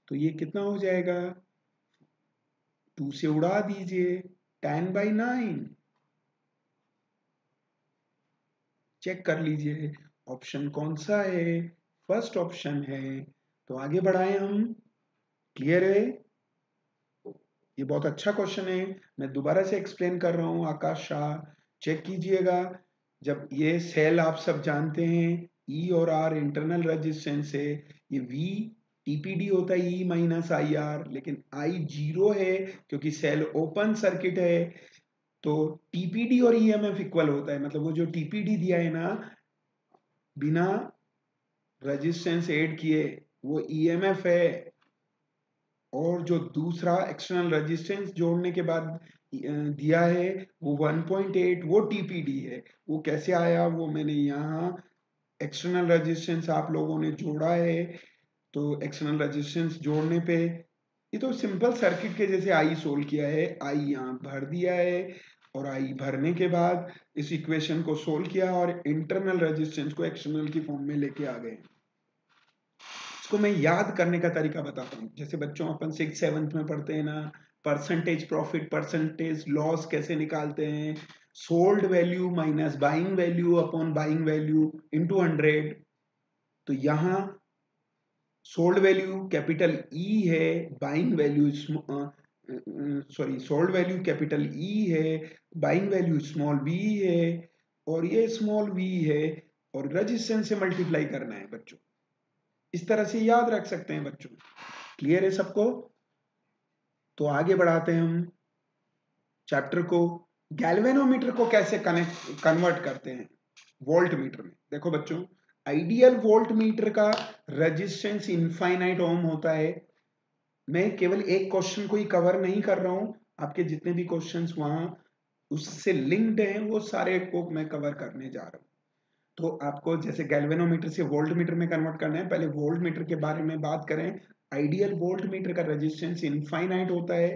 तो ये कितना हो जाएगा, 2 से उड़ा दीजिए, 10/9। चेक कर लीजिए ऑप्शन कौन सा है, फर्स्ट ऑप्शन है। तो आगे बढ़ाएं हम, क्लियर है। ये बहुत अच्छा क्वेश्चन है, मैं दोबारा से एक्सप्लेन कर रहा हूं, आकाश शाह। चेक कीजिएगा, जब ये सेल आप सब जानते हैं, ई और आर इंटरनल रेजिस्टेंस है, ये वी टीपीडी होता है, ई माइनस आई आर, लेकिन आई जीरो है क्योंकि सेल ओपन सर्किट है। तो टीपीडी और ईएमएफ इक्वल होता है, मतलब वो जो टीपीडी दिया है ना, बिना रेजिस्टेंस ऐड किए, वो ईएमएफ है। और जो दूसरा एक्सटर्नल रेजिस्टेंस जोड़ने के बाद दिया है, वो 1.8, वो टीपीडी है। वो कैसे आया, वो मैंने यहाँ एक्सटर्नल रेजिस्टेंस आप लोगों ने जोड़ा है। तो एक्सटर्नल रेजिस्टेंस जोड़ने पे ये तो सिंपल सर्किट के जैसे आई सोल्व किया है, आई यहाँ भर दिया है, और आई भरने के बाद इस इक्वेशन को सोल्व किया और इंटरनल रेजिस्टेंस को एक्सटर्नल की फॉर्म में लेके आ गए। इसको मैं याद करने का तरीका बताता हूँ। जैसे बच्चों अपन 6th 7th में पढ़ते हैं ना, परसेंटेज प्रॉफिट परसेंटेज लॉस कैसे निकालते हैं, sold value minus buying value upon buying value into 100। तो यहाँ सोल्ड वैल्यू कैपिटल ई है, buying value sold value capital E है, बाइंग वैल्यू स्मॉल बी है, और ये स्मॉल वी है, और रेजिस्टेंस से मल्टीप्लाई करना है बच्चों। इस तरह से याद रख सकते हैं बच्चों, क्लियर है सबको। तो आगे बढ़ाते हैं हम चैप्टर को। गैल्वेनोमीटर को कैसे कन्वर्ट करते हैं वोल्ट मीटर में। देखो बच्चों, आइडियल वोल्ट मीटर का रेजिस्टेंस इनफाइनाइट ओम होता है। मैं केवल एक क्वेश्चन को ही कवर नहीं कर रहा हूं, आपके जितने भी क्वेश्चंस वहां उससे लिंक्ड हैं वो सारे को मैं कवर करने जा रहा हूं। तो आपको जैसे गैल्वेनोमीटर से वोल्ट मीटर में कन्वर्ट करना है, पहले वोल्ट मीटर के बारे में बात करें। आइडियल वोल्ट मीटर का रेजिस्टेंस इनफाइनाइट होता है,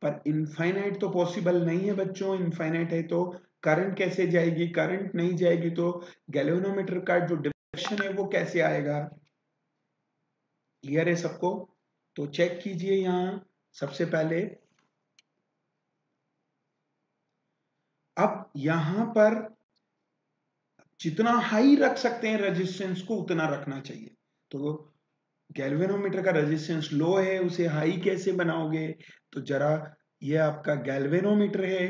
पर इनफाइनाइट तो पॉसिबल नहीं है बच्चों। इनफाइनाइट है तो करंट कैसे जाएगी, करंट नहीं जाएगी तो गैल्वेनोमीटर का जो डिफ्लेक्शन है वो कैसे आएगा। क्लियर है सबको। तो चेक कीजिए यहां सबसे पहले, अब यहां पर जितना हाई रख सकते हैं रेजिस्टेंस को उतना रखना चाहिए। तो गैल्वेनोमीटर का रेजिस्टेंस लो है, उसे हाई कैसे बनाओगे, तो जरा ये आपका गैल्वेनोमीटर है,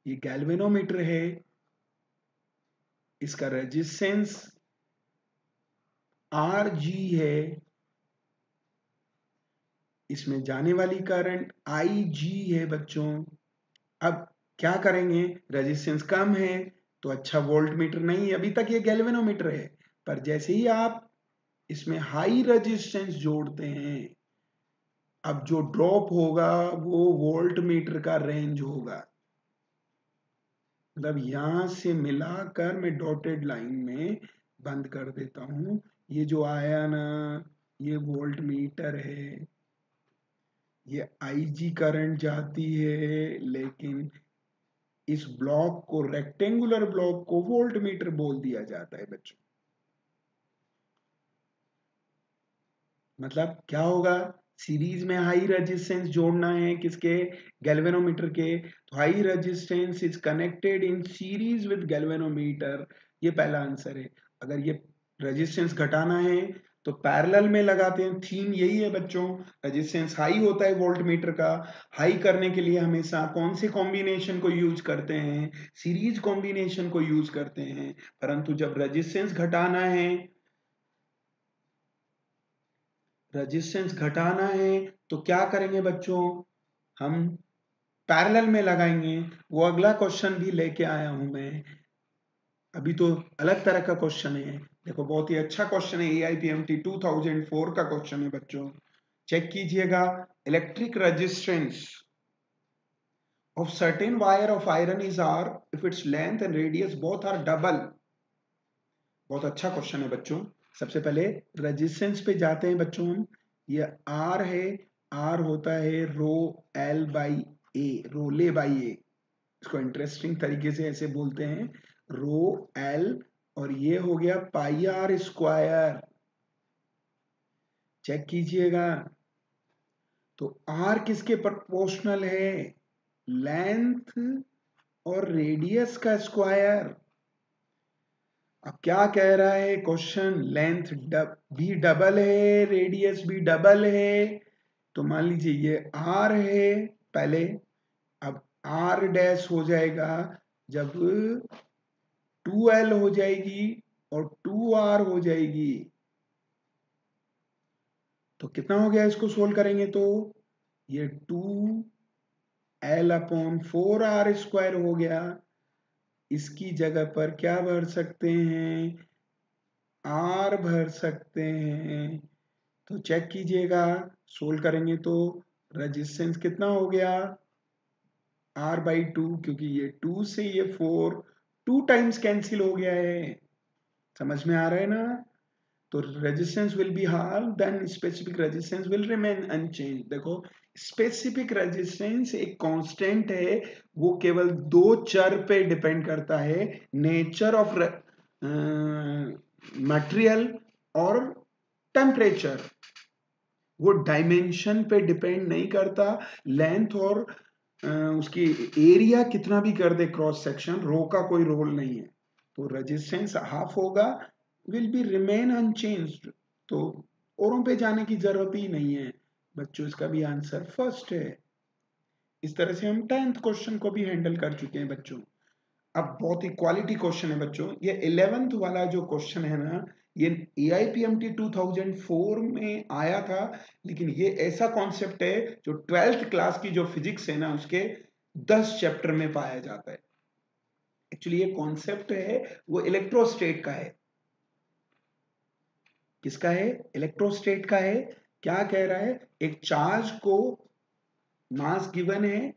ये गैल्वेनोमीटर है, इसका रेजिस्टेंस आर जी है, इसमें जाने वाली करंट आई जी है बच्चों। अब क्या करेंगे, रेजिस्टेंस कम है तो अच्छा वोल्ट मीटर नहीं है, अभी तक ये गैल्वेनोमीटर है। पर जैसे ही आप इसमें हाई रेजिस्टेंस जोड़ते हैं, अब जो ड्रॉप होगा वो वोल्ट मीटर का रेंज होगा। मतलब यहां से मिलाकर मैं डॉटेड लाइन में बंद कर देता हूं, ये जो आया ना, ये वोल्ट मीटर है, ये आईजी करंट जाती है, लेकिन इस ब्लॉक को, रेक्टेंगुलर ब्लॉक को वोल्ट मीटर बोल दिया जाता है बच्चों। मतलब क्या होगा, सीरीज में हाई रेजिस्टेंस जोड़ना है किसके, गैल्वेनोमीटर के, तो high resistance is connected in series with galvanometer, ये पहला आंसर है। अगर ये रेजिस्टेंस घटाना है तो पैरेलल में लगाते हैं, थीम यही है बच्चों। रेजिस्टेंस हाई होता है वोल्ट मीटर का, हाई करने के लिए हमेशा कौन से कॉम्बिनेशन को यूज करते हैं, सीरीज कॉम्बिनेशन को यूज करते हैं। परंतु जब रेजिस्टेंस घटाना है, रेजिस्टेंस घटाना है तो क्या करेंगे बच्चों, हम पैरेलल में लगाएंगे, वो अगला क्वेश्चन भी लेके आया हूं मैं। अभी तो अलग तरह का क्वेश्चन है। देखो बहुत ही अच्छा क्वेश्चन है, AIPMT 2004 का क्वेश्चन है बच्चों। चेक कीजिएगा, electric resistance of certain wire of iron is R if its length and radius both are double। बहुत अच्छा क्वेश्चन है बच्चों। सबसे पहले रेजिस्टेंस पे जाते हैं बच्चों हम। ये R है, R होता है rho L by A, rho L by A. इसको इंटरेस्टिंग तरीके से ऐसे बोलते हैं, रो L, और ये हो गया पाई आर स्क्वायर। चेक कीजिएगा, तो R किसके प्रोपोर्शनल है? लेंथ और रेडियस का स्क्वायर। अब क्या कह रहा है क्वेश्चन? लेंथ भी डबल है, रेडियस भी डबल है। तो मान लीजिए ये R है पहले, अब R डैश हो जाएगा जब 2L हो जाएगी और 2R हो जाएगी। तो कितना हो गया? इसको सोल्व करेंगे तो ये 2L अपॉन 4R स्क्वायर हो गया। इसकी जगह पर क्या भर सकते हैं? R भर सकते हैं। तो चेक कीजिएगा, सोल्व करेंगे तो रेजिस्टेंस कितना हो गया? R बाई 2, क्योंकि ये 2 से ये 4 2 टाइम्स कैंसिल हो गया है। समझ में आ रहा है ना? तो resistance will be half, then specific resistance will remain unchange. देखो स्पेसिफिक रेजिस्टेंस एक कांस्टेंट है, वो केवल दो चर पे डिपेंड करता है, नेचर ऑफ मटेरियल और टेम्परेचर। वो डायमेंशन पे डिपेंड नहीं करता, लेंथ और उसकी एरिया कितना भी कर दे क्रॉस सेक्शन, रो का कोई रोल नहीं है। तो रेजिस्टेंस हाफ होगा, विल बी रिमेन अनचेंज्ड। तो औरों पे जाने की जरूरत ही नहीं है बच्चों, इसका भी आंसर फर्स्ट है। इस तरह से हम 10th क्वेश्चन को भी हैंडल कर चुके हैं बच्चों। अब बहुत ही क्वालिटी क्वेश्चन है बच्चों, ये 11th वाला जो क्वेश्चन है ना, ये AIPMT 2004 में आया था, लेकिन ये ऐसा कॉन्सेप्ट है जो 12th क्लास की जो फिजिक्स है ना, उसके 10 चैप्टर में पाया जाता है। एक्चुअली ये कॉन्सेप्ट है वो इलेक्ट्रोस्टेट का है। किसका है? इलेक्ट्रोस्टेट का है। क्या कह रहा है? एक चार्ज को मास गिवन है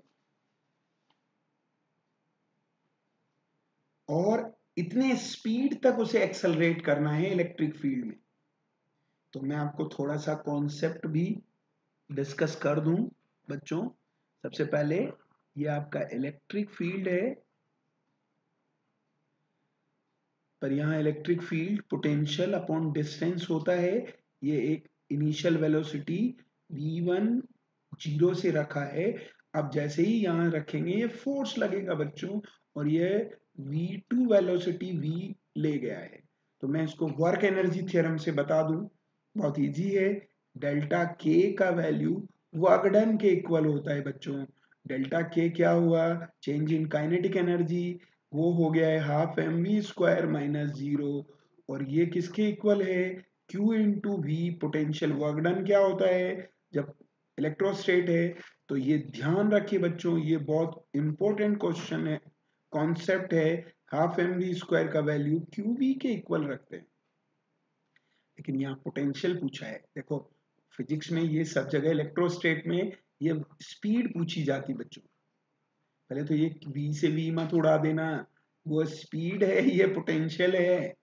और इतने स्पीड तक उसे एक्सेलरेट करना है इलेक्ट्रिक फील्ड में। तो मैं आपको थोड़ा सा कॉन्सेप्ट भी डिस्कस कर दूं बच्चों। सबसे पहले ये आपका इलेक्ट्रिक फील्ड है, पर यहाँ electric field potential upon distance होता है। ये एक इनिशियल वेलोसिटी v1 0 से रखा है। अब जैसे ही यहाँ रखेंगे ये फोर्स लगेगा बच्चों, और ये v2 वेलोसिटी v ले गया है। तो मैं इसको वर्क एनर्जी थ्योरम से बता दूं, बहुत इजी है। डेल्टा k का वैल्यू वर्क डन के इक्वल होता है बच्चों। डेल्टा k क्या हुआ? चेंज इन काइनेटिक एनर्जी, वो हो गया है हाफ mv² माइनस 0। और ये किसके इक्वल है? q into V, potential work done क्या होता है जब इलेक्ट्रोस्टेट है। तो ये ध्यान रखिए बच्चों, ये बहुत इंपॉर्टेंट क्वेश्चन है, कॉन्सेप्ट है। हाफ mv² का वैल्यू qv के इक्वल रखते हैं, लेकिन यहाँ पोटेंशियल पूछा है। देखो फिजिक्स में ये सब जगह इलेक्ट्रोस्टेट में ये स्पीड पूछी जाती बच्चों। पहले तो ये v से v मत उड़ा देना, वो स्पीड है, ये पोटेंशियल है।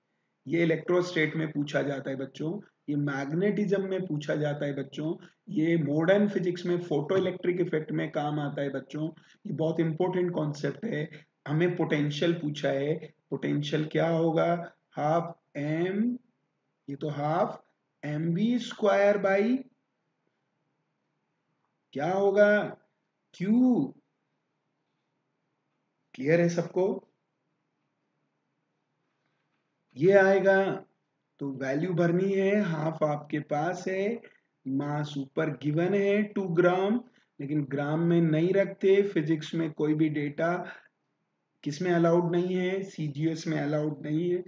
ये इलेक्ट्रोस्टेट में पूछा जाता है बच्चों, ये मैग्नेटिज्म में पूछा जाता है बच्चों, ये मॉडर्न फिजिक्स में फोटो इलेक्ट्रिक इफेक्ट में काम आता है बच्चों। ये बहुत इंपॉर्टेंट कॉन्सेप्ट है। हमें पोटेंशियल पूछा है, पोटेंशियल क्या होगा? हाफ एम, ये तो हाफ mv² बाई क्या होगा? q। क्लियर है सबको? ये आएगा। तो वैल्यू भरनी है, हाफ आपके पास है, मास ऊपर गिवन है 2 ग्राम, लेकिन ग्राम में नहीं रखते फिजिक्स में। कोई भी डेटा किसमें अलाउड नहीं है? CGS में अलाउड नहीं है।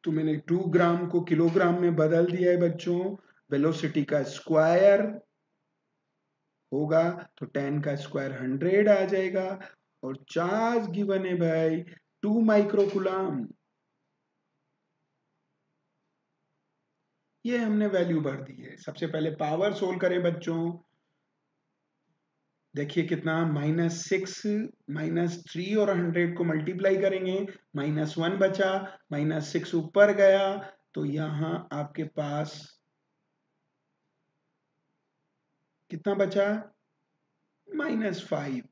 तो मैंने 2 ग्राम को किलोग्राम में बदल दिया है बच्चों। वेलोसिटी का स्क्वायर होगा तो 10 का स्क्वायर 100 आ जाएगा और चार्ज गिवन है भाई 2 माइक्रोकूलम। ये हमने वैल्यू भर दी है। सबसे पहले पावर सोल्व करें बच्चों। देखिए कितना -6 -3 और 100 को मल्टीप्लाई करेंगे, -1 बचा, -6 ऊपर गया तो यहां आपके पास कितना बचा, -5।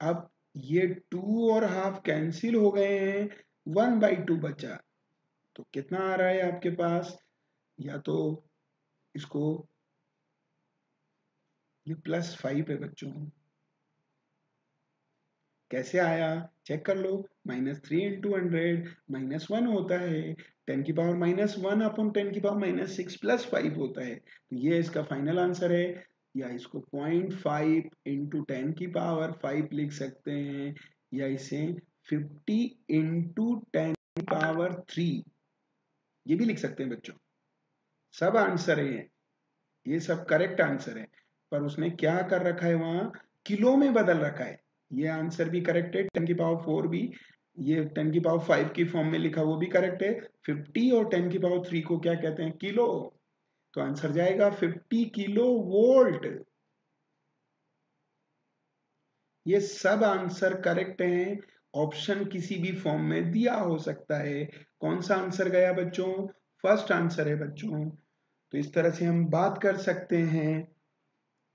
अब ये 2 और हाफ कैंसिल हो गए हैं, 1/2 बचा। तो कितना आ रहा है आपके पास, या तो इसको, ये +5 है बच्चों। कैसे आया चेक कर लो, -3 इंटू 100 -1 होता है, 10 की पावर -1 अपॉन 10 की पावर -6 +5 होता है। तो ये इसका फाइनल आंसर है, या इसको 0.5 इंटू 10 की पावर 5 लिख सकते हैं, या इसे 50 इंटू 10 की पावर 3 ये भी लिख सकते हैं बच्चों। सब आंसर है, ये सब करेक्ट आंसर है, पर उसने क्या कर रखा है वहां, किलो में बदल रखा है। ये आंसर भी करेक्ट है, 10 की पावर 4 भी, ये 10 की पावर 5 की फॉर्म में लिखा वो भी करेक्ट है। 50 और 10 की पावर 3 को क्या कहते हैं, किलो। तो आंसर जाएगा 50 किलो वोल्ट। ये सब आंसर करेक्ट हैं, ऑप्शन किसी भी फॉर्म में दिया हो सकता है। कौन सा आंसर गया बच्चों, फर्स्ट आंसर है बच्चों। तो इस तरह से हम बात कर सकते हैं।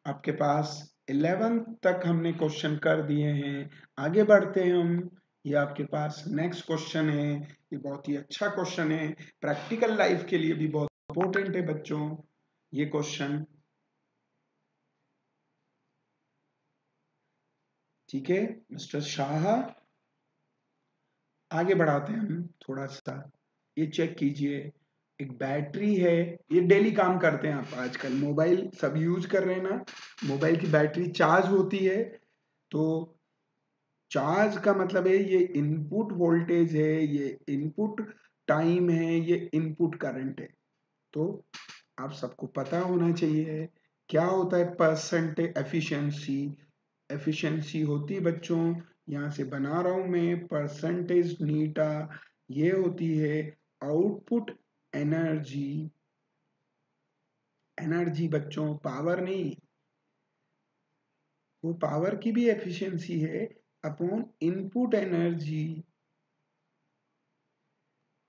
आपके पास 11 तक हमने क्वेश्चन कर दिए हैं, आगे बढ़ते हैं हम। ये आपके पास नेक्स्ट क्वेश्चन है, ये बहुत ही अच्छा क्वेश्चन है, प्रैक्टिकल लाइफ के लिए भी बहुत इंपॉर्टेंट है बच्चों ये क्वेश्चन। ठीक है मिस्टर शाह, आगे बढ़ाते हैं हम थोड़ा सा। ये चेक कीजिए, एक बैटरी है, ये डेली काम करते हैं आप, आजकल मोबाइल सब यूज कर रहे हैं ना, मोबाइल की बैटरी चार्ज होती है। तो चार्ज का मतलब है ये इनपुट वोल्टेज है, ये इनपुट टाइम है, ये इनपुट करंट है। तो आप सबको पता होना चाहिए क्या होता है परसेंटेज एफिशिएंसी। एफिशिएंसी होती है बच्चों, यहां से बना रहा हूं मैं, परसेंटेज नीटा, ये होती है आउटपुट एनर्जी। एनर्जी बच्चों पावर नहीं, वो पावर की भी एफिशिएंसी है अपॉन इनपुट एनर्जी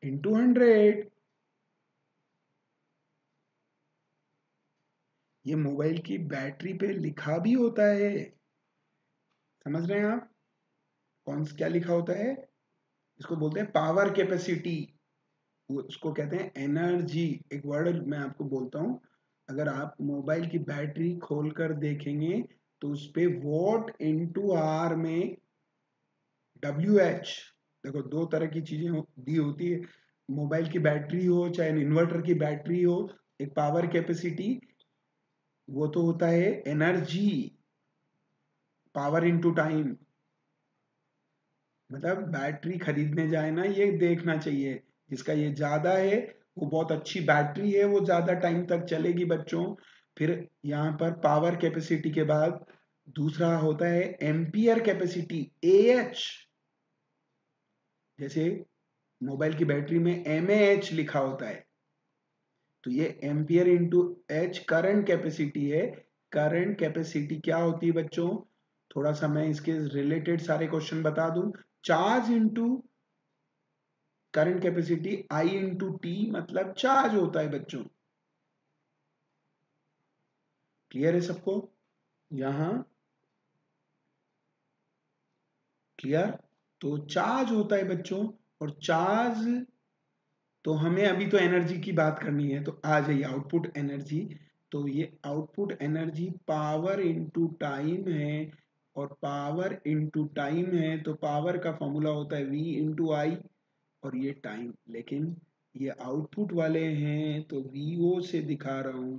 इंटू 100। ये मोबाइल की बैटरी पे लिखा भी होता है, समझ रहे हैं आप, कौन क्या लिखा होता है, इसको बोलते हैं पावर कैपेसिटी, वो उसको कहते हैं एनर्जी। एक वर्ड मैं आपको बोलता हूं, अगर आप मोबाइल की बैटरी खोलकर देखेंगे तो उस पे वॉट इंटू आर में WH, देखो दो तरह की चीजें दी होती है, मोबाइल की बैटरी हो चाहे इन्वर्टर की बैटरी हो, एक पावर कैपेसिटी, वो तो होता है एनर्जी, पावर इनटू टाइम। मतलब बैटरी खरीदने जाए ना, ये देखना चाहिए, जिसका ये ज्यादा है वो बहुत अच्छी बैटरी है, वो ज्यादा टाइम तक चलेगी बच्चों। फिर यहाँ पर पावर कैपेसिटी के बाद दूसरा होता है एम्पियर कैपेसिटी, AH। जैसे मोबाइल की बैटरी में mAh लिखा होता है, तो ये ampere into H current capacity है। करंट कैपेसिटी क्या होती है बच्चों, थोड़ा सा मैं इसके रिलेटेड सारे क्वेश्चन बता दूं। Charge into current capacity, I into T मतलब चार्ज होता है बच्चों। क्लियर है सबको यहां, क्लियर। तो चार्ज होता है बच्चों, और चार्ज, तो हमें अभी तो एनर्जी की बात करनी है, तो आ जाइए आउटपुट एनर्जी। तो ये output energy power into time है, और पावर इनटू टाइम है तो पावर का फॉर्मूला होता है V इंटू आई, और ये टाइम, लेकिन ये आउटपुट वाले हैं तो VO से दिखा रहा हूं,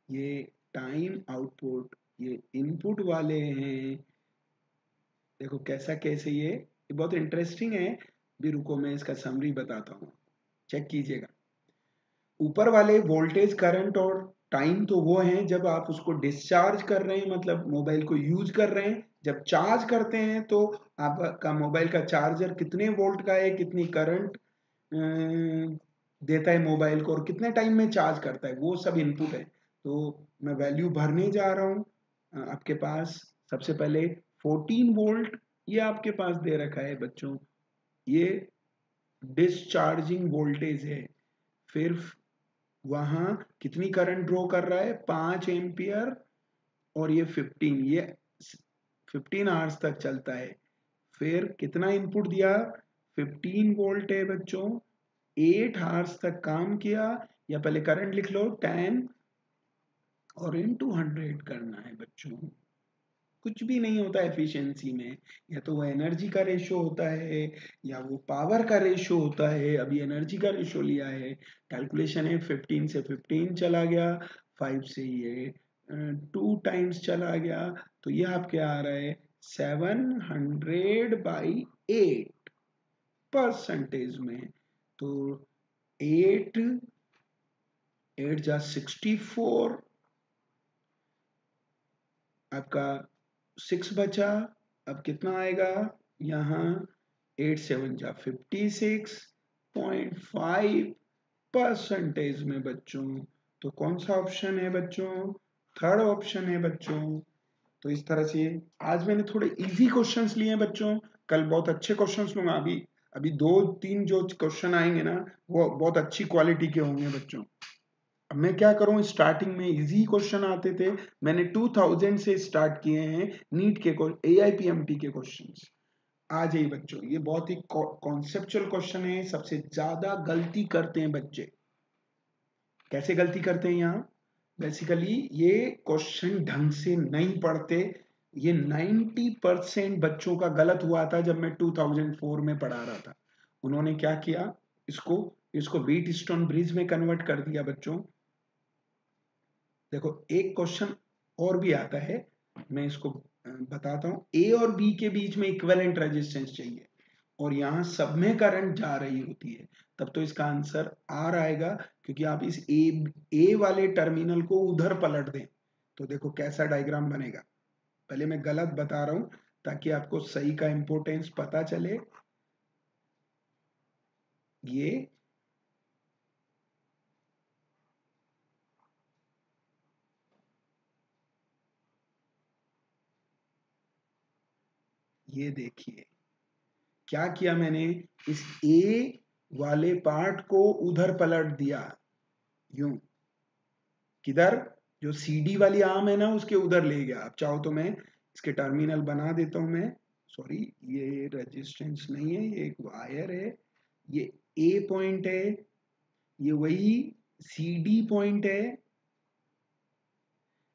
ये टाइम आउटपुट, ये इनपुट वाले हैं। देखो कैसा कैसे ये बहुत इंटरेस्टिंग है, भी रुको मैं इसका समरी बताता हूँ, चेक कीजिएगा। ऊपर वाले वोल्टेज, करंट और टाइम तो वो हैं जब आप उसको डिस्चार्ज कर रहे हैं, मतलब मोबाइल को यूज कर रहे हैं। जब चार्ज करते हैं तो आपका मोबाइल का चार्जर कितने वोल्ट का है, कितनी करंट देता है मोबाइल को और कितने टाइम में चार्ज करता है, वो सब इनपुट है। तो मैं वैल्यू भरने जा रहा हूँ। आपके पास सबसे पहले 14 वोल्ट ये आपके पास दे रखा है बच्चों, ये डिस्चार्जिंग वोल्टेज है। फिर वहां कितनी करंट ड्रॉ कर रहा है, 5 एम्पियर, और ये 15, ये 15 आवर्स तक चलता है। फिर कितना इनपुट दिया, 15 वोल्ट है बच्चों, 8 आवर्स तक काम किया। या पहले करंट लिख लो 10 और इनटू 100 करना है बच्चों। कुछ भी नहीं होता एफिशिएंसी में, या तो वो एनर्जी का रेशो होता है या वो पावर का रेशो होता है। अभी एनर्जी का रेशो लिया है, कैलकुलेशन है 15 से 15 चला गया, 5 से ये 2 टाइम्स चला गया, तो ये आपके आ रहा है 700/8 परसेंटेज में। तो 8 8 जा 64, आपका 6 बचा। अब कितना आएगा यहाँ, 8 7 जा 56.5 परसेंटेज में बच्चों। तो कौन सा ऑप्शन है बच्चों, थर्ड ऑप्शन है बच्चों। तो इस तरह से आज मैंने थोड़े इजी क्वेश्चंस लिए हैं बच्चों, कल बहुत अच्छे क्वेश्चंस लूंगा। अभी अभी 2-3 जो क्वेश्चन आएंगे ना, वो बहुत अच्छी क्वालिटी के होंगे बच्चों। अब मैं क्या करूं, स्टार्टिंग में इजी क्वेश्चन आते थे, मैंने 2000 से स्टार्ट किए हैं नीट के AIPMT के क्वेश्चंस। आ जाइए बच्चों, ये बहुत ही कॉन्सेप्चुअल क्वेश्चन है। सबसे ज्यादा गलती करते हैं बच्चे, कैसे गलती करते हैं यहाँ, बेसिकली ये क्वेश्चन ढंग से नहीं पढ़ते। ये 90% बच्चों का गलत हुआ था जब मैं 2004 में पढ़ा रहा था। उन्होंने क्या किया, इसको इसको व्हीट स्टोन ब्रिज में कन्वर्ट कर दिया बच्चों। देखो एक क्वेश्चन और भी आता है, मैं इसको बताता हूं। ए और बी के बीच में इक्विवेलेंट रेजिस्टेंस चाहिए और यहाँ सब में करंट जा रही होती है, तब तो इसका आंसर आर आएगा, क्योंकि आप इस ए वाले टर्मिनल को उधर पलट दें तो देखो कैसा डायग्राम बनेगा। पहले मैं गलत बता रहा हूं ताकि आपको सही का इंपॉर्टेंस पता चले। ये देखिए क्या किया मैंने, इस ए वाले पार्ट को उधर पलट दिया, यूं, किधर, जो CD वाली आर्म है ना उसके उधर ले गया। आप चाहो तो मैं इसके टर्मिनल बना देता हूं मैं, सॉरी ये रेजिस्टेंस नहीं है, ये एक वायर है, ये ए पॉइंट है, ये वही CD पॉइंट है।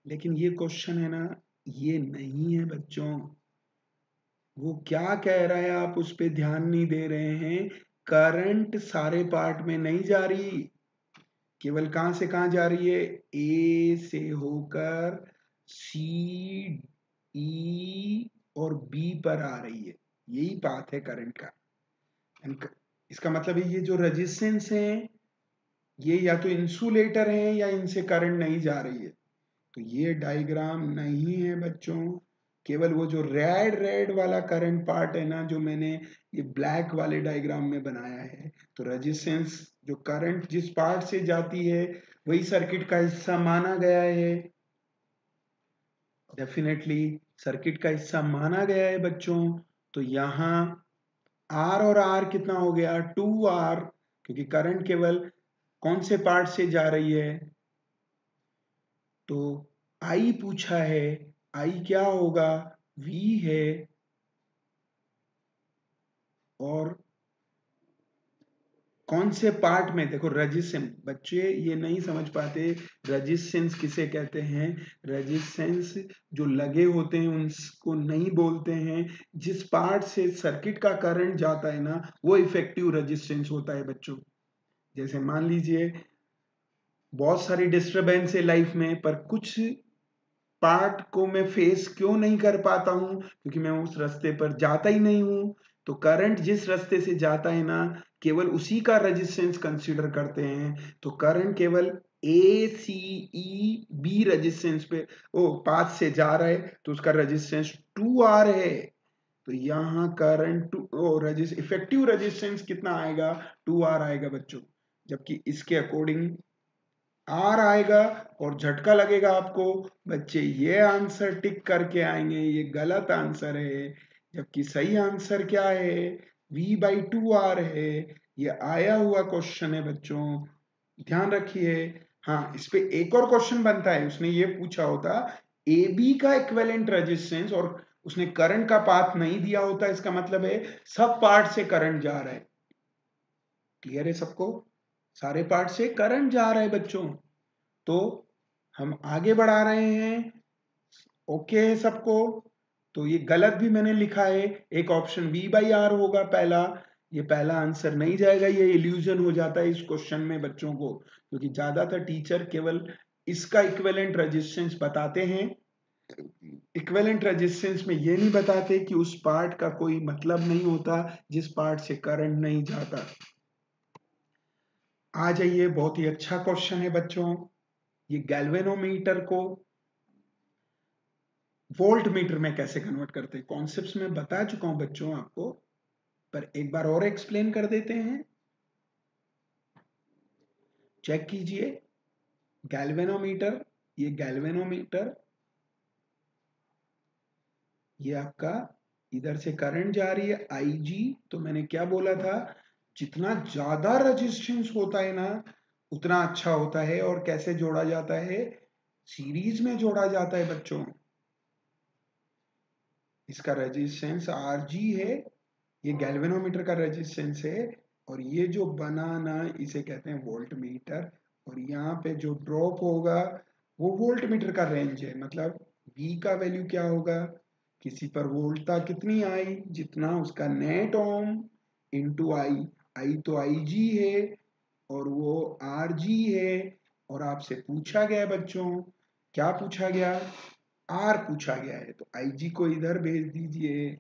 लेकिन ये क्वेश्चन है ना, ये नहीं है बच्चों। वो क्या कह रहा है आप उस पर ध्यान नहीं दे रहे हैं। करंट सारे पार्ट में नहीं जा रही, केवल कहां से कहां जा रही है, ए से होकर सी, ई और बी पर आ रही है। यही पाथ है करंट का। इसका मतलब है ये जो रेजिस्टेंस है ये या तो इंसुलेटर है या इनसे करंट नहीं जा रही है। तो ये डायग्राम नहीं है बच्चों। केवल वो जो रेड रेड वाला करंट पार्ट है ना, जो मैंने ये ब्लैक वाले डायग्राम में बनाया है, तो रेजिस्टेंस जो करंट जिस पार्ट से जाती है वही सर्किट का हिस्सा माना गया है। डेफिनेटली सर्किट का हिस्सा माना गया है बच्चों। तो यहाँ आर और आर कितना हो गया, 2R, क्योंकि करंट केवल कौन से पार्ट से जा रही है। तो आई पूछा है, आई क्या होगा, V है, और कौन से पार्ट में, देखो रेजिस्टेंस, बच्चे ये नहीं समझ पाते रेजिस्टेंस किसे कहते हैं। रेजिस्टेंस जो लगे होते हैं उनको नहीं बोलते हैं, जिस पार्ट से सर्किट का करंट जाता है ना वो इफेक्टिव रेजिस्टेंस होता है बच्चों। जैसे मान लीजिए बहुत सारी डिस्टरबेंस है लाइफ में, पर कुछ पार्ट को मैं फेस क्यों नहीं कर पाता हूं, क्योंकि मैं उस रास्ते पर जाता ही नहीं हूं। तो करंट जिस रास्ते से जाता है ना, केवल उसी का रेजिस्टेंस कंसीडर करते हैं। तो करंट केवल ए सी ई बी रेजिस्टेंस पे पाथ से जा रहा है, तो उसका रेजिस्टेंस 2R है। तो यहाँ करंट इफेक्टिव रेजिस्टेंस कितना आएगा, 2R आएगा बच्चों। जबकि इसके अकॉर्डिंग R आएगा और झटका लगेगा आपको बच्चे, ये आंसर टिक करके आएंगे, ये गलत आंसर है। जबकि सही आंसर क्या है, V/2R है। ये आया हुआ क्वेश्चन है बच्चों, ध्यान रखिए। हाँ, इस पे एक और क्वेश्चन बनता है, उसने ये पूछा होता AB का इक्विवेलेंट रेजिस्टेंस और उसने करंट का पाथ नहीं दिया होता, इसका मतलब है सब पार्ट से करंट जा रहा है। क्लियर है सबको, सारे पार्ट से करंट जा रहा है बच्चों। तो हम आगे बढ़ा रहे हैं, ओके है सबको। तो ये गलत भी मैंने लिखा है, एक ऑप्शन V/R होगा पहला, ये पहला आंसर नहीं जाएगा, ये इल्यूजन हो जाता है इस क्वेश्चन में बच्चों को, क्योंकि ज्यादातर टीचर केवल इसका इक्विवेलेंट रेजिस्टेंस बताते हैं। इक्विवेलेंट रेजिस्टेंस में ये नहीं बताते कि उस पार्ट का कोई मतलब नहीं होता जिस पार्ट से करंट नहीं जाता। आ जाइए, बहुत ही अच्छा क्वेश्चन है बच्चों। ये गैल्वेनोमीटर को वोल्ट मीटर में कैसे कन्वर्ट करते हैं, कॉन्सेप्ट्स में बता चुका हूं बच्चों आपको, पर एक बार और एक्सप्लेन कर देते हैं। चेक कीजिए, गैल्वेनोमीटर, ये गैल्वेनोमीटर, ये आपका इधर से करंट जा रही है IG। तो मैंने क्या बोला था, जितना ज्यादा रेजिस्टेंस होता है ना, उतना अच्छा होता है। और कैसे जोड़ा जाता है, सीरीज में जोड़ा जाता है बच्चों। इसका रेजिस्टेंस RG है, ये गैल्वेनोमीटर का रेजिस्टेंस है। और ये जो बनाना, इसे कहते हैं वोल्ट मीटर। और यहाँ पे जो ड्रॉप होगा वो वोल्ट मीटर का रेंज है, मतलब V का वैल्यू क्या होगा, किसी पर वोल्टता कितनी आई, जितना उसका नेट ओम इंटू आई तो IG है और वो RG है। और आपसे पूछा गया बच्चों, क्या पूछा गया, R पूछा गया है, तो IG को इधर भेज दीजिए।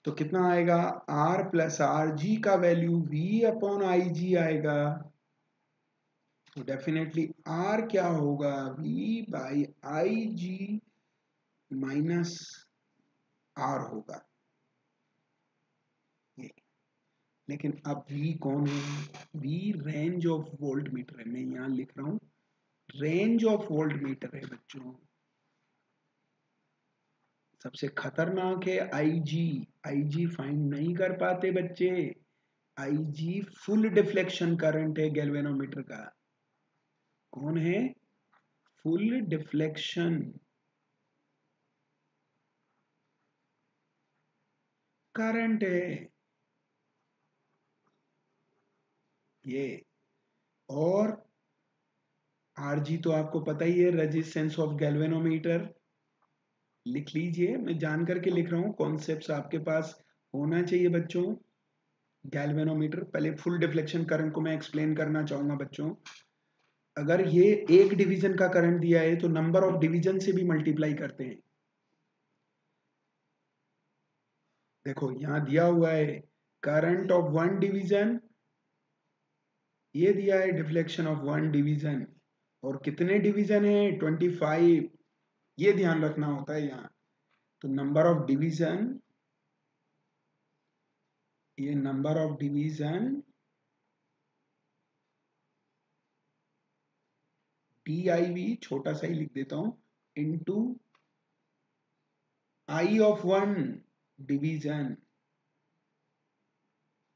तो कितना आएगा, R प्लस RG का वैल्यू V/IG आएगा। तो डेफिनेटली R क्या होगा, V/IG माइनस R होगा ये। लेकिन अब V कौन है, V range of volt meter है, मैं यहां लिख रहा हूं रेंज ऑफ वोल्ट मीटर है बच्चों। सबसे खतरनाक है IG फाइंड नहीं कर पाते बच्चे। IG फुल डिफ्लेक्शन करंट है गैल्वेनोमीटर का। कौन है, फुल डिफ्लेक्शन करंट है ये। और RG तो आपको पता ही है, रेजिस्टेंस ऑफ गैल्वेनोमीटर। लिख लीजिए, मैं जान करके लिख रहा हूं, कॉन्सेप्ट्स आपके पास होना चाहिए बच्चों। गैल्वेनोमीटर, पहले फुल डिफ्लेक्शन करंट को मैं एक्सप्लेन करना चाहूंगा बच्चों। अगर ये एक डिवीजन का करंट दिया है तो नंबर ऑफ डिवीजन से भी मल्टीप्लाई करते हैं। देखो यहां दिया हुआ है करंट ऑफ 1 डिवीजन, ये दिया है डिफ्लेक्शन ऑफ 1 डिवीजन। और कितने डिवीजन है, 25, ये ध्यान रखना होता है यहाँ। तो नंबर ऑफ डिवीजन, ये नंबर ऑफ डिवीजन DIV, छोटा सा ही लिख देता हूं, इनटू I ऑफ 1 डिवीजन,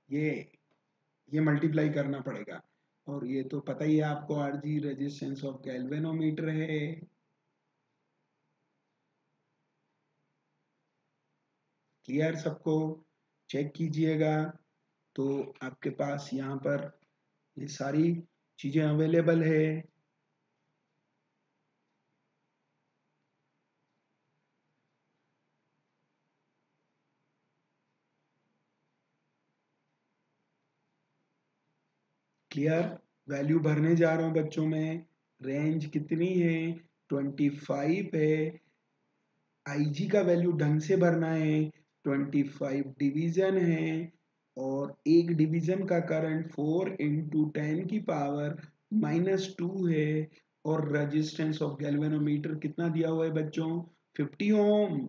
ये मल्टीप्लाई करना पड़ेगा। और ये तो पता ही है आपको, RG रेजिस्टेंस ऑफ गैल्वेनोमीटर है। क्लियर सबको, चेक कीजिएगा। तो आपके पास यहाँ पर ये सारी चीजें अवेलेबल है। क्लियर, वैल्यू भरने जा रहा हूं बच्चों में। रेंज कितनी है, 25 है। IG का वैल्यू ढंग से भरना है, 25 डिवीजन है और एक डिवीजन का करंट 4 इंटू 10 की पावर -2 है और रेजिस्टेंस ऑफ गैल्वेनोमीटर कितना दिया हुआ है बच्चों 50 ओम।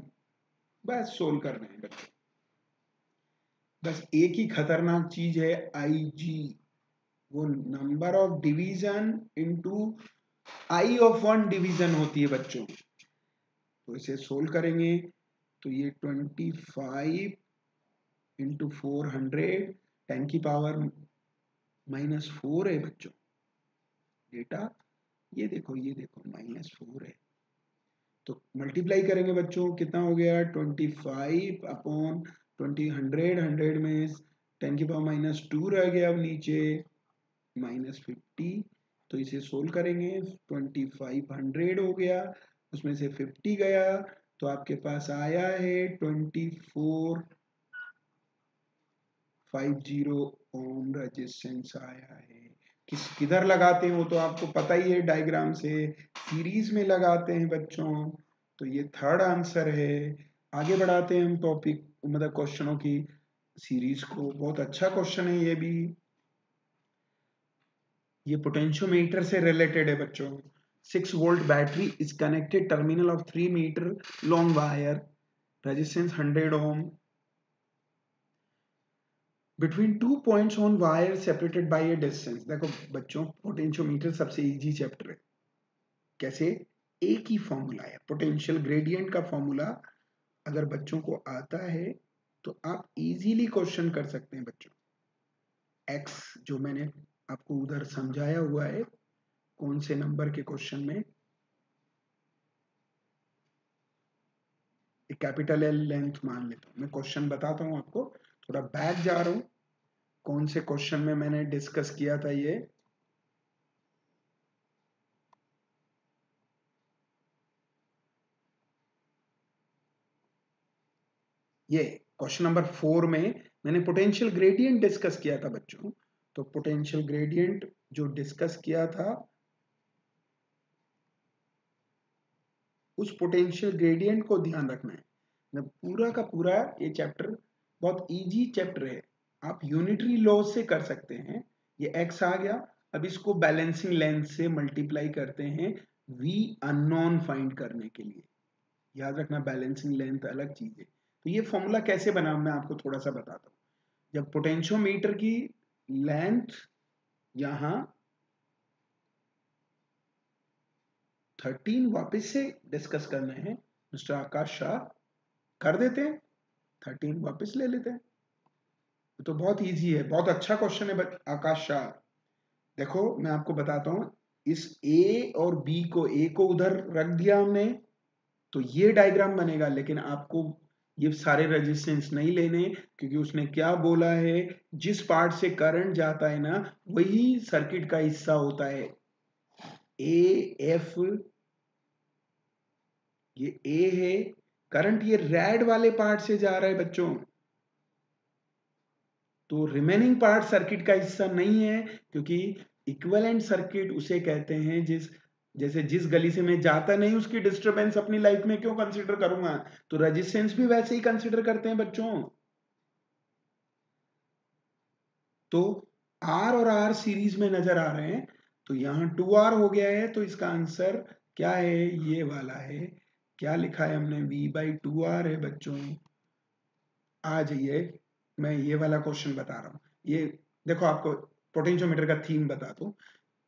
बस सोल्व करना है बच्चों। बस एक ही खतरनाक चीज है IG, वो number of division into I of one division होती है बच्चों। तो इसे सोल्व करेंगे तो ये 25 इंटू 400 10 की पावर -4 है बच्चों। डेटा ये देखो -4 है। तो मल्टीप्लाई करेंगे बच्चों कितना हो गया 25 अपॉन 20 100 में 10 की पावर -2 रह गया अब नीचे -50। तो इसे सोल्व करेंगे 2500 हो गया उसमें से 50 गया तो आपके पास आया है 2450 ओम रेजिस्टेंस आया है। किधर लगाते हैं वो तो आपको पता ही है, डायग्राम से सीरीज में लगाते हैं बच्चों। तो ये थर्ड आंसर है। आगे बढ़ाते हैं हम टॉपिक मतलब क्वेश्चनों की सीरीज को। बहुत अच्छा क्वेश्चन है ये भी। ये पोटेंशियोमीटर से रिलेटेड है बच्चों। 6 volt battery is connected terminal of 3 metre long wire resistance 100 ohm between 2 points on wire separated by a distance. देखो बच्चों पोटेंशियोमीटर सबसे इजी चैप्टर है। कैसे? एक ही फॉर्मूला है पोटेंशियल ग्रेडियंट का फॉर्मूला। अगर बच्चों को आता है तो आप इजीली क्वेश्चन कर सकते हैं बच्चों। एक्स जो मैंने आपको उधर समझाया हुआ है कौन से नंबर के क्वेश्चन में, कैपिटल एल लेंथ मान लेता हूं। मैं क्वेश्चन बताता हूं आपको, थोड़ा बैक जा रहा हूं कौन से क्वेश्चन में मैंने डिस्कस किया था। ये क्वेश्चन नंबर 4 में मैंने पोटेंशियल ग्रेडियंट डिस्कस किया था बच्चों। तो पोटेंशियल ग्रेडियंट जो डिस्कस किया था उस पोटेंशियल ग्रेडियंट को ध्यान रखना है। मैं पूरा का पूरा ये चैप्टर बहुत इजी चैप्टर है, आप यूनिटरी लॉ से कर सकते हैं। ये x आ गया, अब इसको बैलेंसिंग लेंथ से मल्टीप्लाई करते हैं v अननोन फाइंड करने के लिए। याद रखना बैलेंसिंग लेंथ अलग चीज है। तो ये फॉर्मूला कैसे बना मैं आपको थोड़ा सा बताता हूँ। जब पोटेंशियोमीटर की लेंथ यहां 13 वापस से डिस्कस करना है मिस्टर आकाश शाह, कर देते हैं 13 वापस ले लेते हैं। तो बहुत इजी है, बहुत अच्छा क्वेश्चन है आकाश शाह। देखो मैं आपको बताता हूं, इस ए और बी को, ए को उधर रख दिया हमने तो ये डायग्राम बनेगा, लेकिन आपको ये सारे रेजिस्टेंस नहीं लेने क्योंकि उसने क्या बोला है, जिस पार्ट से करंट जाता है ना वही सर्किट का हिस्सा होता है। ए एफ, ये ए है, करंट ये रेड वाले पार्ट से जा रहा है बच्चों, तो रिमेनिंग पार्ट सर्किट का हिस्सा नहीं है। क्योंकि इक्विवेलेंट सर्किट उसे कहते हैं जैसे जिस गली से मैं जाता नहीं उसकी डिस्टरबेंस अपनी लाइफ में क्यों कंसीडर करूंगा, तो रेजिस्टेंस भी वैसे ही कंसीडर करते हैं बच्चों। तो आर और आर सीरीज में नजर आ रहे हैं, तो यहां 2R हो गया है, तो इसका आंसर क्या है, ये वाला है। क्या लिखा है हमने, V/2R है बच्चों। आ जाइए, मैं ये वाला क्वेश्चन बता रहा हूं। ये देखो आपको पोटेंशियोमीटर का थीम बता दूं,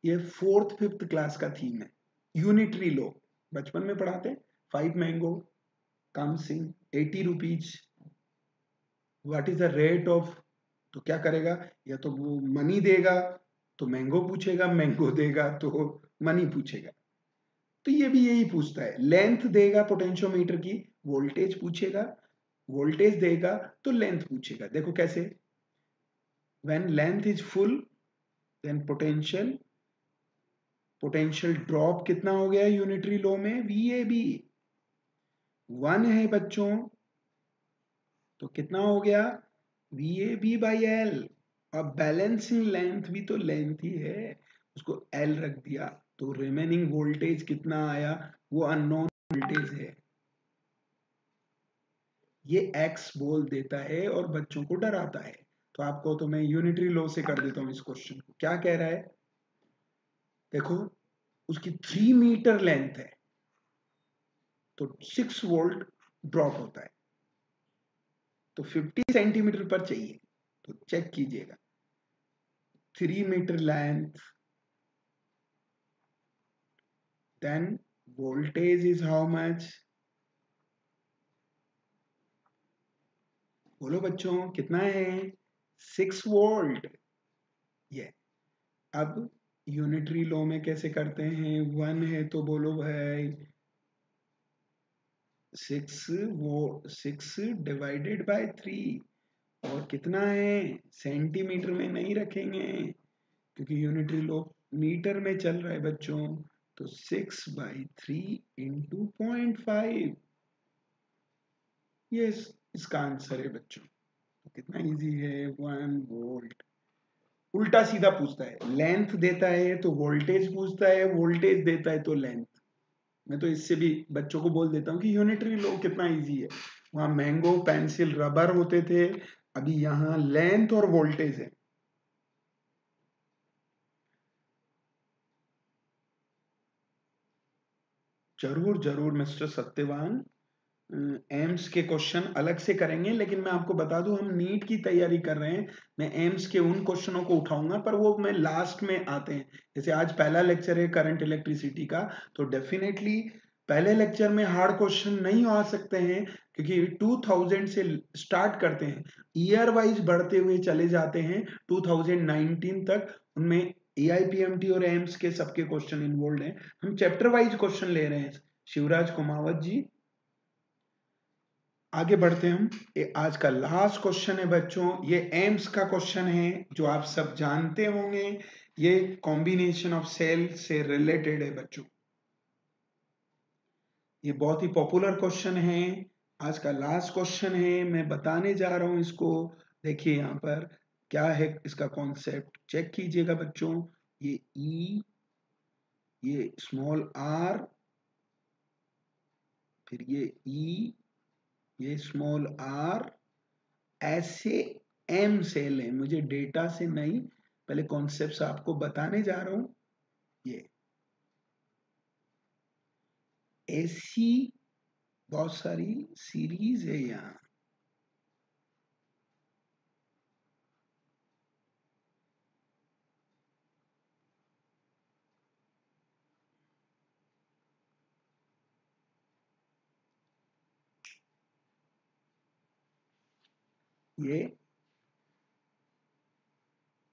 ये 4th 5th क्लास का थीम है। यूनिटरी लो बचपन में पढ़ाते हैं। 5 mango comes in 80 rupees, what is the rate of, तो क्या करेगा, या तो वो मनी देगा तो मैंगो पूछेगा, मैंगो देगा तो मनी पूछेगा। तो ये भी यही पूछता है, लेंथ देगा पोटेंशियोमीटर की, वोल्टेज पूछेगा, वोल्टेज देगा तो लेंथ पूछेगा। देखो कैसे, when length is full then potential drop कितना हो गया यूनिटरी लो में, VAB 1 है बच्चों, तो कितना हो गया VAB/L। अब बैलेंसिंग लेंथ भी तो लेंथ ही है, उसको L रख दिया, तो रिमेनिंग वोल्टेज कितना आया, वो अननोन वोल्टेज है। ये एक्स बोल देता है और बच्चों को डराता है। तो आपको तो मैं यूनिटरी लॉ से कर देता हूं इस क्वेश्चन को। क्या कह रहा है, देखो उसकी 3 मीटर लेंथ है तो 6 वोल्ट ड्रॉप होता है, तो 50 सेंटीमीटर पर चाहिए। तो चेक कीजिएगा 3 metre length, then voltage is how much, बोलो बच्चों कितना है, 6 वोल्ट। ये अब यूनिटरी लॉ में कैसे करते हैं, 1 है तो बोलो भाई 6 डिवाइडेड बाय 3, और कितना है, सेंटीमीटर में नहीं रखेंगे क्योंकि यूनिटरी लॉ मीटर में चल रहा है बच्चों। तो 6/3 इंटू 0.5, ये इसका आंसर है बच्चों। तो कितना इजी है, 1 वोल्ट। उल्टा सीधा पूछता है, लेंथ देता है तो वोल्टेज पूछता है, वोल्टेज देता है तो लेंथ। मैं तो इससे भी बच्चों को बोल देता हूँ कि यूनिटरी लॉ कितना इजी है। वहां मैंगो पेंसिल रबर होते थे, अभी यहाँ लेंथ और वोल्टेज है। जरूर जरूर मिस्टर सत्यवान, एम्स के क्वेश्चन अलग से करेंगे, लेकिन मैं आपको बता दूं हम नीट की तैयारी कर रहे हैं। मैं एम्स के उन क्वेश्चनों को उठाऊंगा पर वो मैं लास्ट में आते हैं। जैसे आज पहला लेक्चर है करंट इलेक्ट्रिसिटी का, तो डेफिनेटली पहले लेक्चर में हार्ड क्वेश्चन नहीं आ सकते हैं क्योंकि 2000 से स्टार्ट करते हैं, ईयर वाइज बढ़ते हुए चले जाते हैं 2019 तक। उनमें एआईपीएमटी और एम्स के सबके क्वेश्चन इन्वॉल्व हैं। हम चैप्टर वाइज क्वेश्चन ले रहे हैं शिवराज कुमावत जी। आगे बढ़ते हैं हम। आज का लास्ट क्वेश्चन है बच्चों, ये एम्स का क्वेश्चन है जो आप सब जानते होंगे। ये कॉम्बिनेशन ऑफ सेल से रिलेटेड है बच्चों, ये बहुत ही पॉपुलर क्वेश्चन है। आज का लास्ट क्वेश्चन है, मैं बताने जा रहा हूं इसको। देखिए यहाँ पर क्या है इसका कॉन्सेप्ट, चेक कीजिएगा बच्चों। ये ई, ये स्मॉल आर, फिर ये ई, ये स्मॉल आर, ऐसे एम सेल है। मुझे डेटा से नहीं, पहले कॉन्सेप्ट आपको बताने जा रहा हूं। ये ऐसी बहुत सारी सीरीज है यहाँ,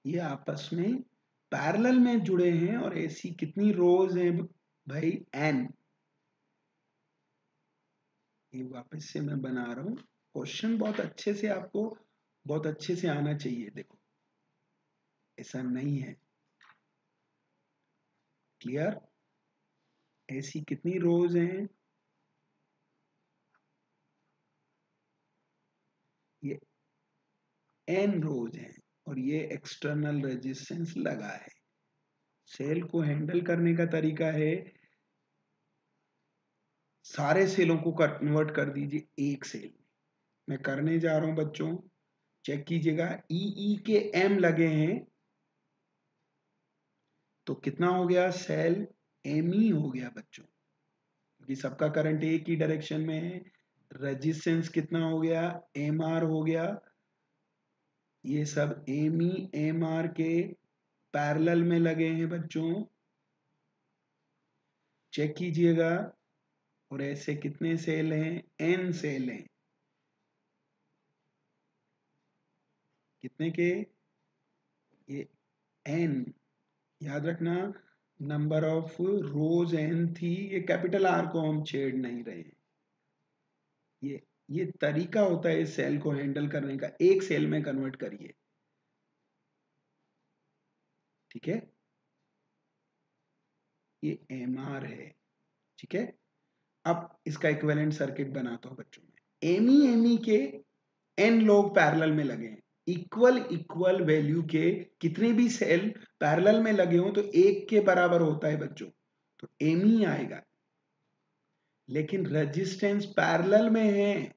ये आपस में पैरेलल में जुड़े हैं और ऐसी कितनी रोज हैं भाई, एन। ये वापस से मैं बना रहा हूं क्वेश्चन, बहुत अच्छे से आपको बहुत अच्छे से आना चाहिए। देखो ऐसा नहीं है, क्लियर, ऐसी कितनी रोज हैं, ये एन रोज हैं, और ये एक्सटर्नल रेजिस्टेंस लगा है। सेल को हैंडल करने का तरीका है, सारे सेलों को कन्वर्ट कर दीजिए एक सेल में। मैं करने जा रहा हूं बच्चों, चेक कीजिएगा। ई के एम लगे हैं तो कितना हो गया, सेल एम ई हो गया बच्चों, क्योंकि सबका करंट एक ही डायरेक्शन में है। रेजिस्टेंस कितना हो गया, एम आर हो गया। ये सब एम ई एम आर के पैरेलल में लगे हैं बच्चों, चेक कीजिएगा। और ऐसे कितने सेल हैं, एन सेल हैं, कितने के, ये एन, याद रखना नंबर ऑफ रोज एन थी। ये कैपिटल आर को हम छेड़ नहीं रहे हैं। ये तरीका होता है सेल को हैंडल करने का, एक सेल में कन्वर्ट करिए, ठीक है। ये एम आर है, ठीक है। अब इसका इक्विवेलेंट सर्किट बनाता हूं बच्चों में। एमी के एन लोग पैरेलल में लगे हैं, इक्वल इक्वल वैल्यू के कितने भी सेल पैरेलल में लगे हो तो एक के बराबर होता है बच्चों, तो एमी आएगा। लेकिन रेजिस्टेंस पैरेलल में है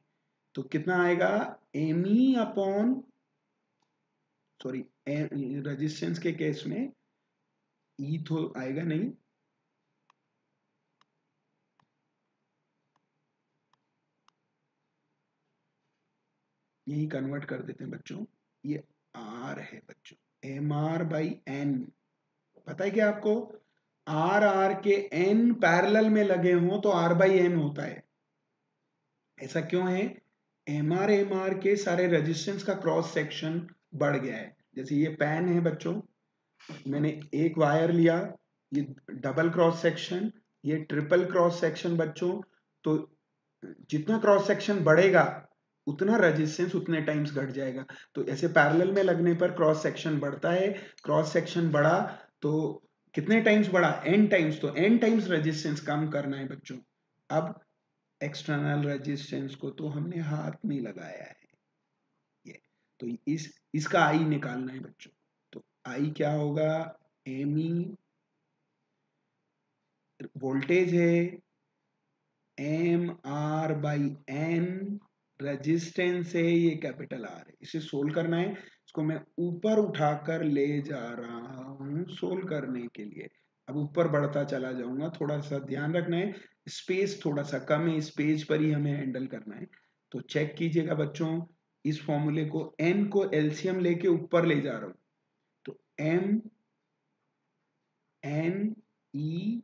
तो कितना आएगा, एमी अपॉन, सॉरी रेजिस्टेंस के केस में ई तो आएगा नहीं, यही कन्वर्ट कर देते हैं बच्चों, ये आर है बच्चों, एम आर बाई एन। पता है क्या आपको, आर आर के एन पैरेलल में लगे हों तो आर बाई एन होता है। ऐसा क्यों है, एम आर के सारे रेजिस्टेंस का क्रॉस सेक्शन बढ़ गया है। जैसे ये पैन है बच्चों, मैंने एक वायर लिया, ये डबल क्रॉस सेक्शन, ये ट्रिपल क्रॉस सेक्शन बच्चों, तो जितना क्रॉस सेक्शन बढ़ेगा उतना रेजिस्टेंस उतने टाइम्स घट जाएगा। तो ऐसे पैरेलल में लगने पर क्रॉस सेक्शन बढ़ता है, क्रॉस सेक्शन बढ़ा तो कितने टाइम्स बढ़ा, एन टाइम्स, तो एन टाइम्स रेजिस्टेंस कम करना है बच्चों। अब एक्सटर्नल रेजिस्टेंस को तो हमने हाथ में लगाया है, ये तो इसका आई निकालना है बच्चों। तो आई क्या होगा, एमी वोल्टेज है, M R by N resistance है, ये कैपिटल आर है। इसे सोल्व करना है, इसको मैं ऊपर उठाकर ले जा रहा हूं सोल्व करने के लिए। अब ऊपर बढ़ता चला जाऊंगा, थोड़ा सा ध्यान रखना है, स्पेस थोड़ा सा कम है, इस पेज पर ही हमें हैंडल करना है। तो चेक कीजिएगा बच्चों, इस फॉर्मूले को एन को एलसीएम लेके ऊपर ले जा रहा हूं, तो एम एन ई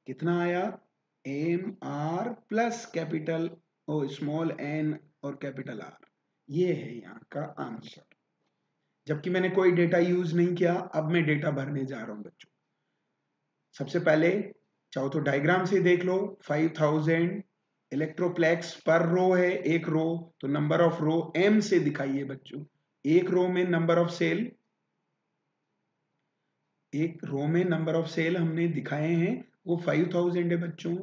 कितना आया, एम आर प्लस कैपिटल ओ स्मॉल एन और कैपिटल आर, ये है यहाँ का आंसर। जबकि मैंने कोई डेटा यूज नहीं किया, अब मैं डेटा भरने जा रहा हूं बच्चों। सबसे पहले चाहो तो डायग्राम से देख लो, 5000 इलेक्ट्रोप्लेक्स पर रो है, एक रो, तो नंबर ऑफ रो एम से दिखाइए बच्चों। एक रो में नंबर ऑफ सेल, एक रो में नंबर ऑफ सेल हमने दिखाए हैं, वो 5000 है बच्चों।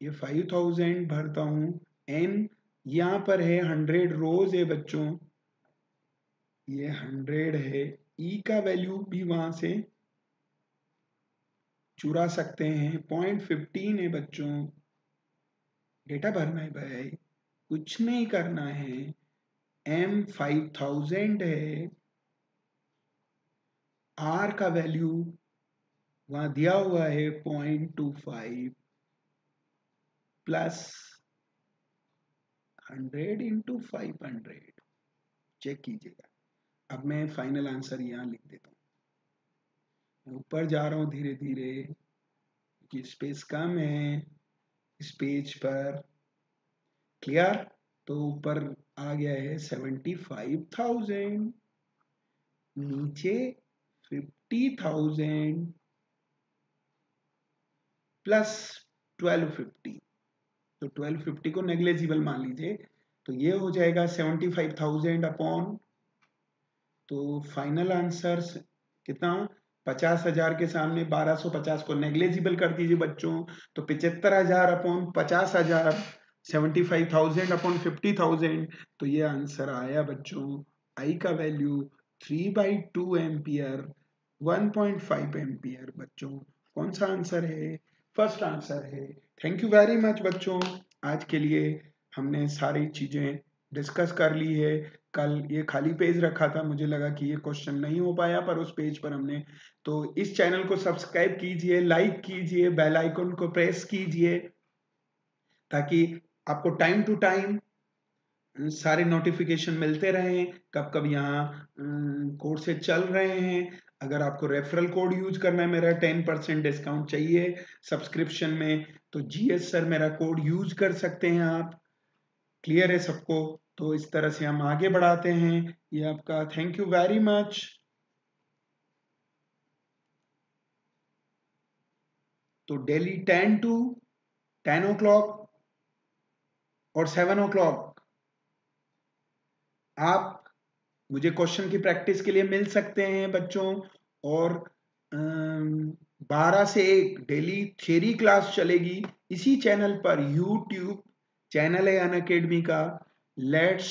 ये 5000 भरता हूं, एन यहां पर है 100 रोज है बच्चों, ये 100 है, ई का वैल्यू भी वहां से चुरा सकते हैं, 0.15 है बच्चों। डेटा भरना है भाई, कुछ नहीं करना है, एम 5000 है, आर का वैल्यू वहां दिया हुआ है 0.25 प्लस 100 इंटू 500, चेक कीजिएगा। अब मैं फाइनल आंसर यहां लिख देता हूं, मैं ऊपर जा रहा हूं धीरे धीरे क्योंकि स्पेस कम है इस पेज पर, क्लियर। तो ऊपर आ गया है 75,000, नीचे 50,000 प्लस 1250, तो 1250 को नेग्लेजिबल मान लीजिए, तो ये हो जाएगा 75,000 अपॉन, तो फाइनल आंसर कितना, 50,000 के सामने 1250 को नेग्लेजिबल कर दीजिए बच्चों, तो 75,000 अपॉन 50,000, 75,000 अपॉन 50,000, तो ये आंसर आया बच्चों, आई का वैल्यू 3/2 एम्पियर, 1.5 एम्पियर बच्चों। कौन सा आंसर है, फर्स्ट आंसर है। थैंक यू वेरी मच बच्चों, आज के लिए हमने सारी चीजें डिस्कस कर ली है। कल ये खाली पेज रखा था, मुझे लगा कि ये क्वेश्चन नहीं हो पाया, पर उस पेज पर हमने, तो इस चैनल को सब्सक्राइब कीजिए, लाइक कीजिए, बेल आइकन को प्रेस कीजिए, ताकि आपको टाइम टू टाइम सारे नोटिफिकेशन मिलते रहें, कब कब यहाँ कोर्सेज चल रहे हैं। अगर आपको रेफरल कोड यूज करना है, मेरा 10% डिस्काउंट चाहिए सब्सक्रिप्शन में, तो जीएस सर मेरा कोड यूज कर सकते हैं आप। क्लियर है सबको, तो इस तरह से हम आगे बढ़ाते हैं। ये आपका थैंक यू वेरी मच। तो डेली 10 to 10 o'clock और 7 o'clock आप मुझे क्वेश्चन की प्रैक्टिस के लिए मिल सकते हैं बच्चों, और 12 से 1 डेली थ्योरी क्लास चलेगी इसी चैनल पर, यूट्यूब चैनल है अनअकैडमी का, लेट्स,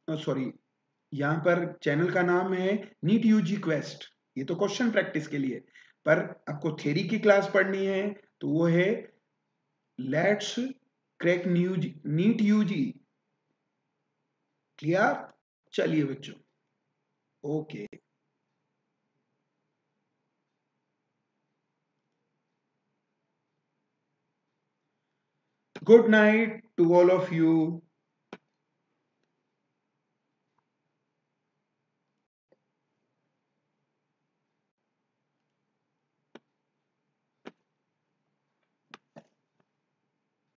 सॉरी यहाँ पर चैनल का नाम है नीट यूजी क्वेस्ट, ये तो क्वेश्चन प्रैक्टिस के लिए, पर आपको थ्योरी की क्लास पढ़नी है तो वो है let's crack NEET UG clear? चलिए बच्चों, okay, good night to all of you.